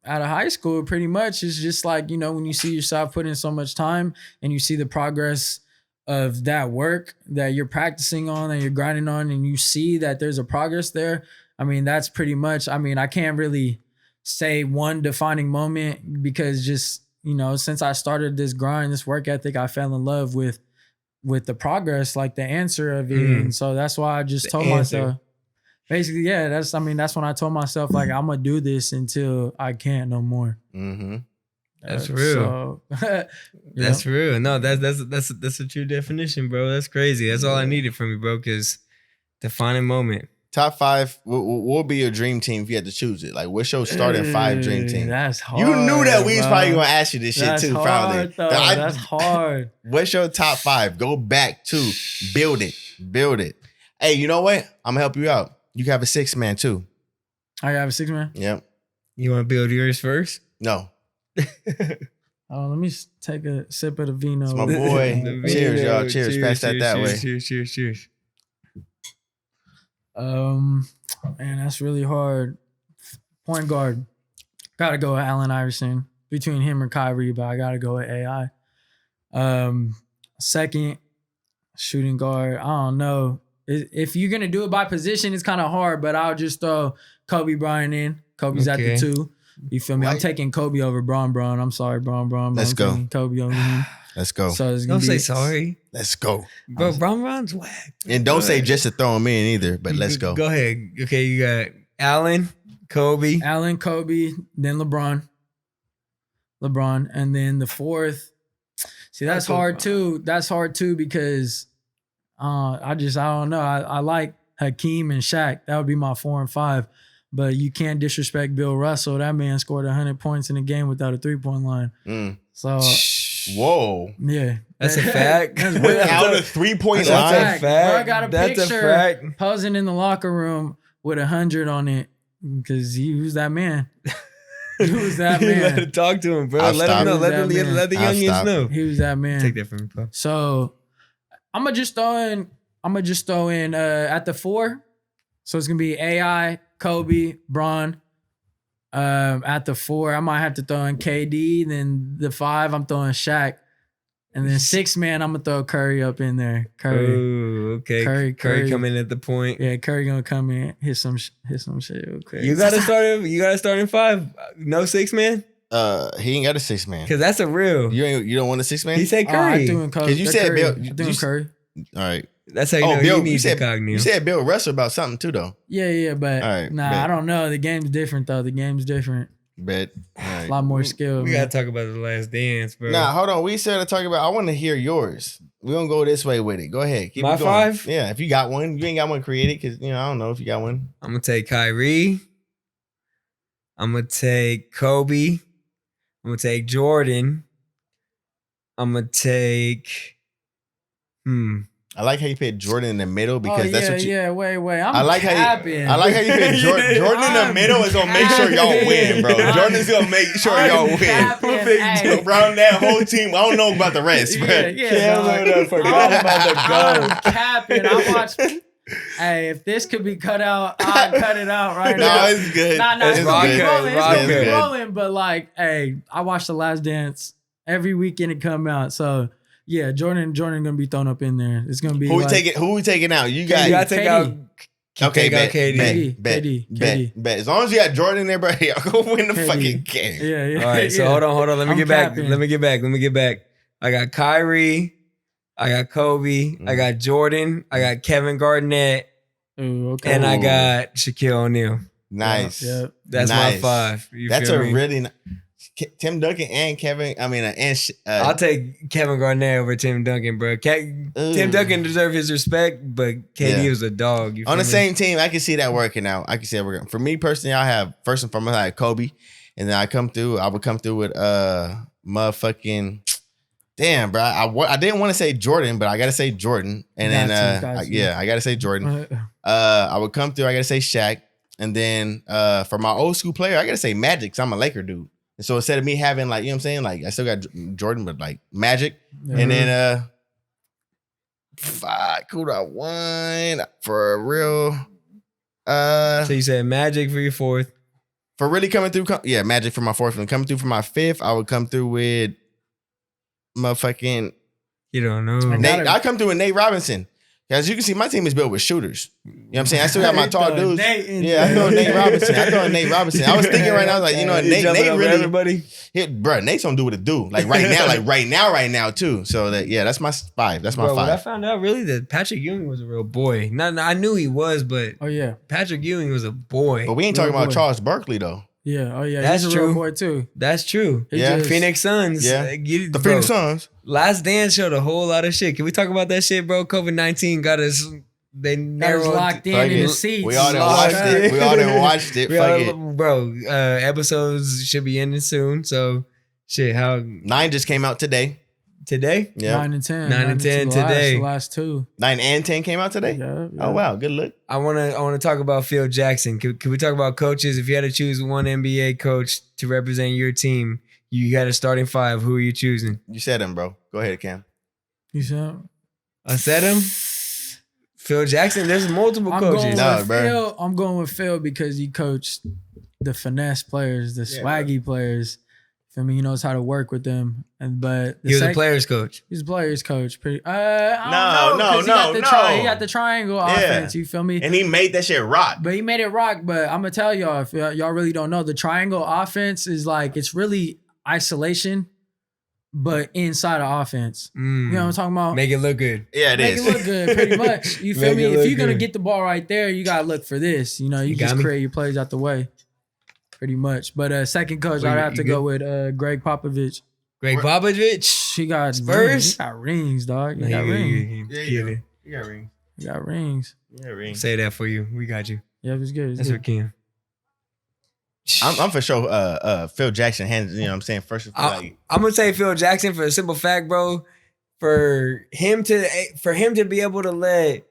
out of high school, pretty much it's just like, when you see yourself put in so much time and you see the progress of that work that you're practicing on, that you're grinding on, and you see that there's a progress there. I mean, that's pretty much, I mean, I can't really say one defining moment because just, you know, since I started this grind, this work ethic, I fell in love with the progress, like the answer of it. And so that's why I just told myself, basically, yeah, that's when I told myself, like, I'm going to do this until I can't no more. Mm-hmm. That's real. So, that's real. No, that's a true definition, bro. That's crazy. That's all I needed from you, bro, because defining moment. Top 5, what would be your dream team if you had to choose it? Like, what's your starting 5 dream team? That's hard. You knew that we was probably going to ask you this shit too, probably. That's hard. What's your top 5? Go back to build it. Build it. Hey, you know what? I'm going to help you out. You can have a 6-man too. I have a 6-man? Yep. You want to build yours first? No. Let me take a sip of the vino. It's my boy. Cheers, y'all. Cheers. Pass that way. Cheers. Man, that's really hard. Point guard. Gotta go with Allen Iverson. Between him or Kyrie, but I gotta go with AI. Second, shooting guard. I don't know. If you're gonna do it by position, it's kind of hard, but I'll just throw Kobe Bryant in. Kobe's at the 2. You feel me? I'm taking Kobe over Bron. I'm sorry, Bron. Let's go. Kobe over him. Let's go. So don't say sorry. Let's go. Bro, Bron's whack. And don't say just to throw him in either, but let's go. Go ahead. Okay, you got Allen, Kobe, then LeBron, and then the 4th. See, that's hard too. That's hard too because I don't know. I like Hakeem and Shaq. That would be my 4 and 5. But you can't disrespect Bill Russell. That man scored 100 points in a game without a 3-point line. So, whoa, yeah, that's a fact. Without a 3-point line, that's a fact. Bro, I got a That's picture a fact. posing in the locker room with 100 on it because he was that man. He was that man. Let him talk to him, bro. Let him know. Let the youngins know. He was that man. Take that from me, bro. So I'm gonna just throw in at the 4. So it's gonna be AI, Kobe, Bron. At the 4, I might have to throw in KD. Then the 5, I'm throwing Shaq. And then 6-man, I'm gonna throw Curry up in there. Curry. Ooh, okay. Curry coming at the point. Yeah, Curry gonna come in, hit some shit. Okay. You gotta start in 5. No 6-man. He ain't got a 6-man. Cause that's a real. You don't want a 6-man? He said Curry. Because you said Bill. I'm doing Curry. All right. That's how you know Bill, he needs incognito. You said Bill Russell about something too, though. Yeah, but right, I don't know. The game's different though. The game's different. Bet. Right. A lot more skill. We gotta talk about The Last Dance, bro. Nah, hold on. We said to talk about. I want to hear yours. We gonna go this way with it. Go ahead. Keep My it going. 5? Yeah, if you got one, you ain't got one created because I don't know if you got one. I'm gonna take Kyrie. I'm gonna take Kobe. I'm gonna take Jordan. I'm gonna take. I like how you put Jordan in the middle because that's what you. Yeah, wait. I like how you put Jordan. Jordan in the middle is gonna make sure y'all win, bro. Jordan's gonna make sure y'all win. Around that whole team, I don't know about the rest, bro. Yeah, forgot about the goal. I'm capping. I watched. Hey, if this could be cut out, I'd cut it out right now. No, it's good. It's gonna good. be rolling. But like, hey, I watched The Last Dance every weekend it come out, so. Yeah, Jordan gonna be thrown up in there. It's gonna be who we taking out? You gotta take out. Okay, KD. Bet. As long as you got Jordan in there, bro, y'all go win the fucking game. Yeah. All right, so hold on. Let me get back. I got Kyrie. I got Kobe. I got Jordan. I got Kevin Garnett. Ooh, okay. And I got Shaquille O'Neal. Nice. Yeah. That's my 5. That's a really Tim Duncan and Kevin. I'll take Kevin Garnett over Tim Duncan, bro. Tim Duncan deserves his respect, but KD was a dog. On the same team, I can see that working out. For me personally, I have first and foremost I have Kobe, and then I would come through with motherfucking. Damn, bro. I didn't want to say Jordan, but I gotta say Jordan, and then I gotta say Jordan. I would come through. I gotta say Shaq, and then for my old school player, I gotta say Magic. Cause I'm a Laker dude. And so instead of me having like, you know what I'm saying? Like I still got Jordan, but like Magic. Mm-hmm. And then who do I want for a real? So you said Magic for your 4th. For really coming through, Magic for my 4th. And coming through for my 5th, I would come through with motherfucking. You don't know. I come through with Nate Robinson. As you can see, my team is built with shooters. You know what I'm saying? I still got my tall dudes. I throw Nate Robinson. I was thinking right now, like, you know, Nate really, everybody. Bro, Nate's gonna do what it do. Like right now too. So that's my 5. That's my 5. What I found out really that Patrick Ewing was a real boy. I knew he was, but Patrick Ewing was a boy. But we ain't talking about Charles Barkley though. Yeah, that's he's a true. real boy too. That's true. Just, Phoenix Suns. Yeah, the Phoenix Suns. Last Dance showed a whole lot of shit. Can we talk about that shit, bro? COVID-19 got us. They narrowed locked in the seats. We all done watched it. Fuck it, bro. Episodes should be ending soon. So, shit. How 9 just came out today. Today? Yeah, 9 and 10. 9 and 10 today. The last 2. 9 and 10 came out today. Yeah. Oh wow, good look. I wanna talk about Phil Jackson. Can we talk about coaches? If you had to choose one NBA coach to represent your team, you had a starting 5. Who are you choosing? You said him, bro. Go ahead, Cam. You said I said him. Phil Jackson. There's multiple coaches. I'm going with Phil because he coached the finesse players, the swaggy players. Feel me? He knows how to work with them. But he was a players coach. He's a players coach. No. He got the triangle offense. You feel me? And he made that shit rock. But he made it rock. But I'm gonna tell y'all, if y'all really don't know, the triangle offense is like it's really isolation, but inside of offense. You know what I'm talking about? Make it look good. Yeah, it is. Make it look good, pretty much. You feel me? If you're gonna get the ball right there, you gotta look for this. You know, you just create your plays out the way. Pretty much. But second coach, I'd have to go with Greg Popovich. Greg Popovich? He got Spurs? He got rings, dog. He got rings. He got rings. He got rings. Yeah, rings. Say that for you. We got you. Yeah, it was good. That's what Ken. I'm for sure Phil Jackson hands, you know what I'm saying? First I'm gonna say Phil Jackson for the simple fact, bro, for him to be able to let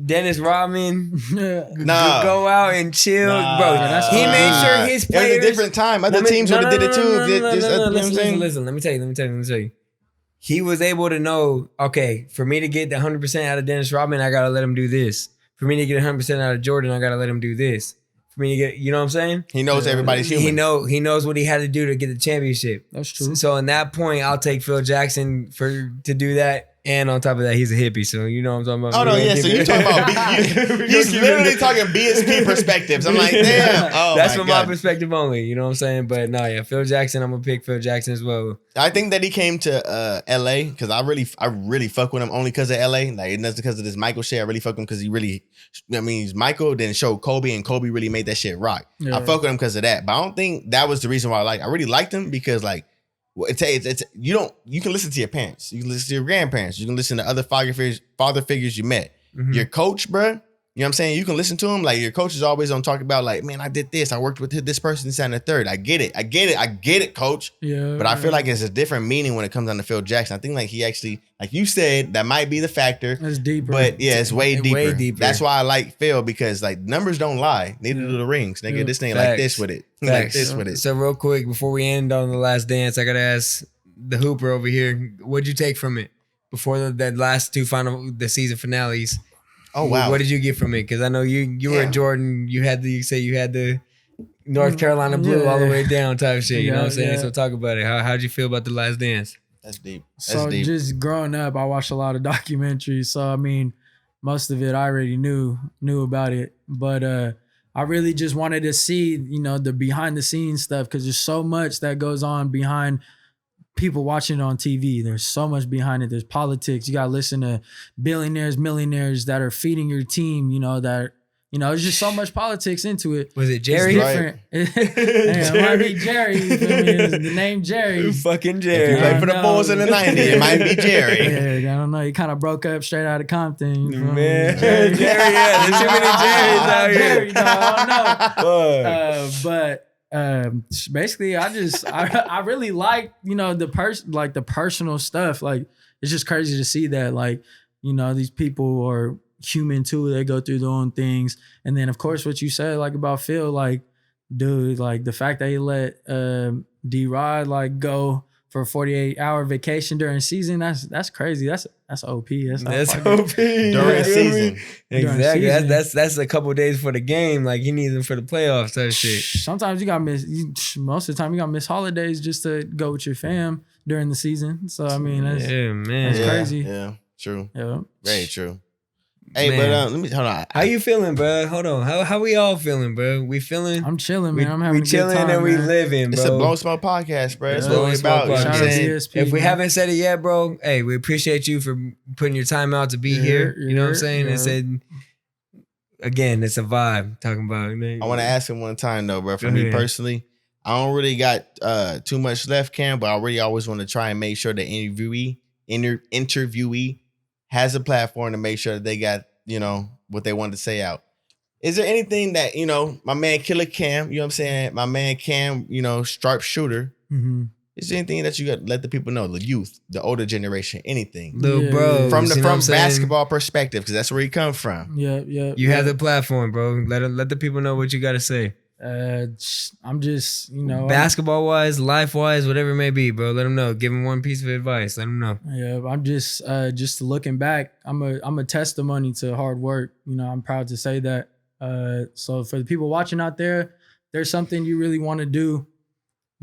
Dennis Rodman go out and chill, bro. He made sure his players. It was a different time. Other teams would have did it too. Listen. Let me tell you. He was able to know, okay, for me to get the 100% out of Dennis Rodman, I gotta let him do this. For me to get 100% out of Jordan, I gotta let him do this. For me to get, you know what I'm saying? He knows everybody's human. He knows what he had to do to get the championship. That's true. So in that point, I'll take Phil Jackson to do that. And on top of that, he's a hippie, so you know what I'm talking about. Oh no, yeah. So you talking about he's literally talking BSP perspectives. I'm like, damn. Oh, that's from my perspective only. You know what I'm saying? But no, yeah, Phil Jackson. I'm gonna pick Phil Jackson as well. I think that he came to LA because I really fuck with him only because of LA. Like it's not because of this Michael shit. I really fuck with him because he really, he's Michael. Then showed Kobe, and Kobe really made that shit rock. Yeah. I fuck with him because of that. But I don't think that was the reason why I really liked him because like. It's you can listen to your parents, you can listen to your grandparents, you can listen to other father figures you met. Your coach, bro, you know what I'm saying? You can listen to him. Like your coach is always on talk about like, man, I did this, I worked with this person, this and the third. I get it, coach. Yeah. But I feel like it's a different meaning when it comes down to Phil Jackson. I think like he actually, like you said, that might be the factor. It's deeper. But yeah, it's way deeper. That's why I like Phil because like numbers don't lie. Neither do the rings. Nigga, this thing like this with it. Like this with it. So real quick, before we end on the last dance, I gotta ask the Hooper over here, what'd you take from it before that last two the season finales? Oh wow! What did you get from it? Because I know you were at Jordan. You had the North Carolina blue all the way down type shit. You know what I'm saying? So talk about it. How'd you feel about the last dance? That's deep. Just growing up, I watched a lot of documentaries. So I mean, most of it I already knew about it. But I really just wanted to see, the behind the scenes stuff because there's so much that goes on behind people watching it on TV. There's so much behind it. There's politics. You got to listen to billionaires, millionaires that are feeding your team, there's just so much politics into it. Was it Jerry? Right. It might be Jerry. You feel me? It's the name Jerry. Fucking Jerry. If you played for the Bulls in the 90s, it might be Jerry. Yeah, I don't know. He kind of broke up straight out of Compton. Man, Jerry, yeah. There's too many Jerrys out here. Jerry, no, I don't know. But basically, I really like the personal stuff. Like it's just crazy to see that these people are human too. They go through their own things, and then of course what you said about Phil, dude, the fact that he let D-Rod go for a 48-hour vacation during season. That's crazy. That's OP. That's OP during season. Exactly. Season. That's a couple days for the game. Like he needs them for the playoffs type shit. Sometimes you gotta miss. Most of the time you gotta miss holidays just to go with your fam during the season. So I mean, that's crazy. Yeah, true. Yeah, Very true. Hey, Man. but let me hold on. How you feeling, bro? Hold on. How we all feeling, bro? We feeling? I'm chilling, man. I'm having we a chilling good time, and we man. living, bro. It's a Blow Smoke podcast, bro. That's Yeah. what we about. Blow You know what Smoke I'm podcast. saying? DSP, If we man. haven't said it yet, bro, hey, we appreciate you for putting your time out to be here. You know what I'm saying? And said, again, it's a vibe. Talking about. I want to ask him one time though, bro. For Go me ahead. personally, I don't really got too much left, Cam, but I really always want to try and make sure the interviewee has a platform to make sure that they got, you know, what they wanted to say out. Is there anything that, you know, my man Killer Cam, you know what I'm saying? My man Cam, you know, sharp shooter. Mm-hmm. Is there anything that you got to let the people know, the youth, the older generation, anything? Little Yeah. bro. From basketball perspective, because that's where he come from. Yeah. You have the platform, bro. Let the people know what you got to say. I'm just, you know, Basketball wise, life wise, whatever it may be, bro. Let them know. Give them one piece of advice. Let them know. I'm just looking back. I'm a testimony to hard work. You know, I'm proud to say that. So for the people watching out there, there's something you really want to do,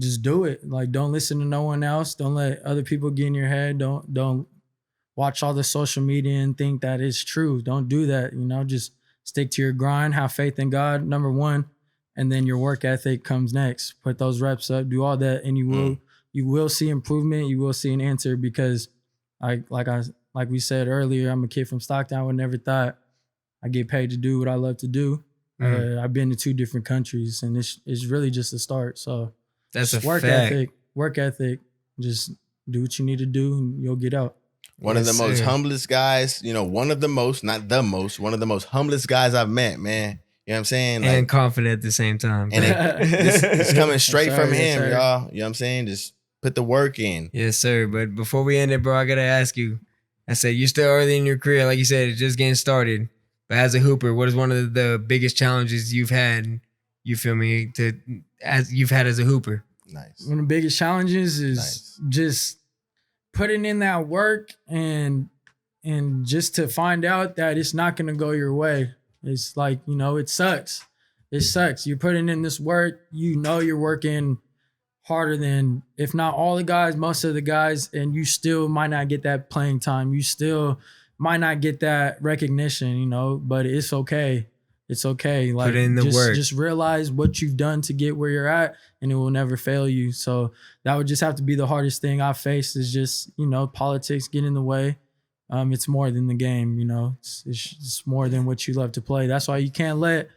just do it. Like, don't listen to no one else. Don't let other people get in your head. Don't watch all the social media and think that it's true. Don't do that. You know, just stick to your grind. Have faith in God, number one, and then your work ethic comes next. Put those reps up. Do all that, and you will see improvement. You will see an answer because, like we said earlier, I'm a kid from Stockton. I would never thought I get paid to do what I love to do. I've been to 2 different countries, and it's really just a start. So That's a work fact. ethic. Just do what you need to do, and you'll get out. One of the Yes, most sir. humblest guys, you know, one of the most humblest guys I've met, man. You know what I'm saying? And confident at the same time. And it's coming straight Yes, sir. from Yes, him, sir. y'all. You know what I'm saying? Just put the work in. Yes, sir. But before we end it, bro, I gotta ask you. I said you're still early in your career, like you said, it's just getting started. But as a hooper, what is one of the biggest challenges you've had? You feel me? As a hooper. Nice. One of the biggest challenges is just putting in that work and just to find out that it's not going to go your way. It's like, you know, it sucks. It sucks. You're putting in this work. You know, you're working harder than, if not all the guys, most of the guys, and you still might not get that playing time. You still might not get that recognition, you know, but it's okay. It's okay. Like, Put in the work. Just realize what you've done to get where you're at, and it will never fail you. So that would just have to be the hardest thing I've faced, is just, you know, politics get in the way. It's more than the game, you know. It's more than what you love to play. That's why you can't let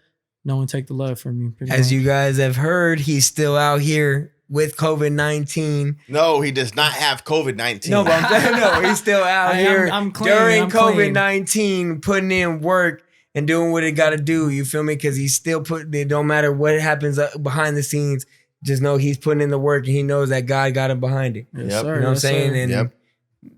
no one take the love from you. As you guys have heard, he's still out here with COVID-19. No, he does not have COVID-19. No, but I'm saying, no, he's still out here I'm clean, during I'm clean. COVID-19, putting in work and doing what it got to do. You feel me? Because he's still it don't matter what happens behind the scenes. Just know he's putting in the work, and he knows that God got him behind it. Yes, Yep. sir. You know what I'm Yes, saying? sir. And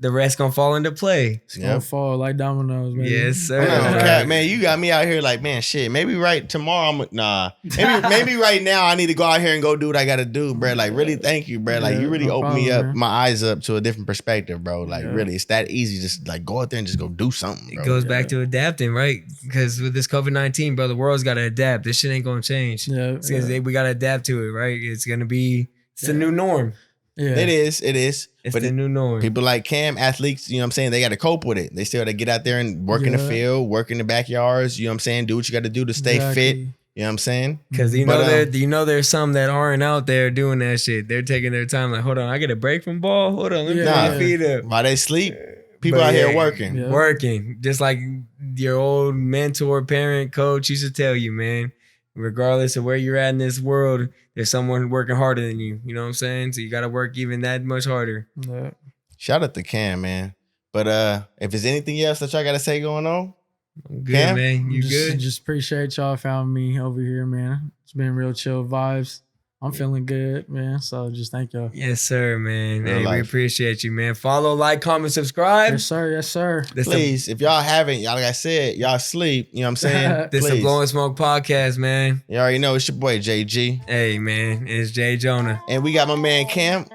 the rest gonna fall into play. It's gonna fall like dominoes, man. Yes, sir. I'm not gonna Right. cap, man, you got me out here like, man, shit. Maybe right tomorrow, maybe right now I need to go out here and go do what I got to do, bro. Like, really, thank you, bro. Like, Yeah, you really no opened me problem, up, man. my eyes up to a different perspective, bro. Like, Yeah. really, it's that easy. Just like go out there and just go do something, bro. It goes back to adapting, right? Because with this COVID-19, bro, the world's got to adapt. This shit ain't gonna change. Yeah, We gotta adapt to it, right? It's gonna be the new norm. yeah. It is. It's But the new norm. people like Cam, athletes, you know what I'm saying? They got to cope with it. They still got to get out there and work in the Yeah. field, work in the backyards. You know what I'm saying? Do what you got to do to stay fit. Exactly. You know what I'm saying? Because But, there's some that aren't out there doing that shit. They're taking their time. Like, hold on, I get a break from ball. Hold on, let me put Nah. my feet up. While they sleep, people But out here yeah, working. Yeah. Working, just like your old mentor, parent, coach used to tell you, man. Regardless of where you're at in this world, there's someone working harder than you. You know what I'm saying? So you got to work even that much harder. Yeah. Shout out to Cam, man. But if there's anything else that y'all got to say going on, I'm good, Cam? man. You just, good? Just appreciate y'all found me over here, man. It's been real chill vibes. I'm feeling good, man. So just thank y'all. Yes, sir, man. Real Hey, we life. appreciate you, man. Follow, like, comment, subscribe. Yes, sir. Yes, sir. This the- please, if y'all haven't, y'all, like I said, y'all sleep. You know what I'm saying? This is Please. the Blowin Smoke podcast, man. You already know it's your boy, JG. Hey, man. It's Jay Jonah. And we got my man, Cam.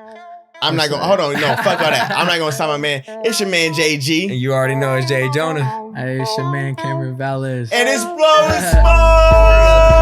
I'm not gonna hold on. No, fuck all that. I'm not gonna sign my man. It's your man And JG, you already know it's Jay Jonah. Hey, it's your man Kameron Vales. and it's Blowin Smoke.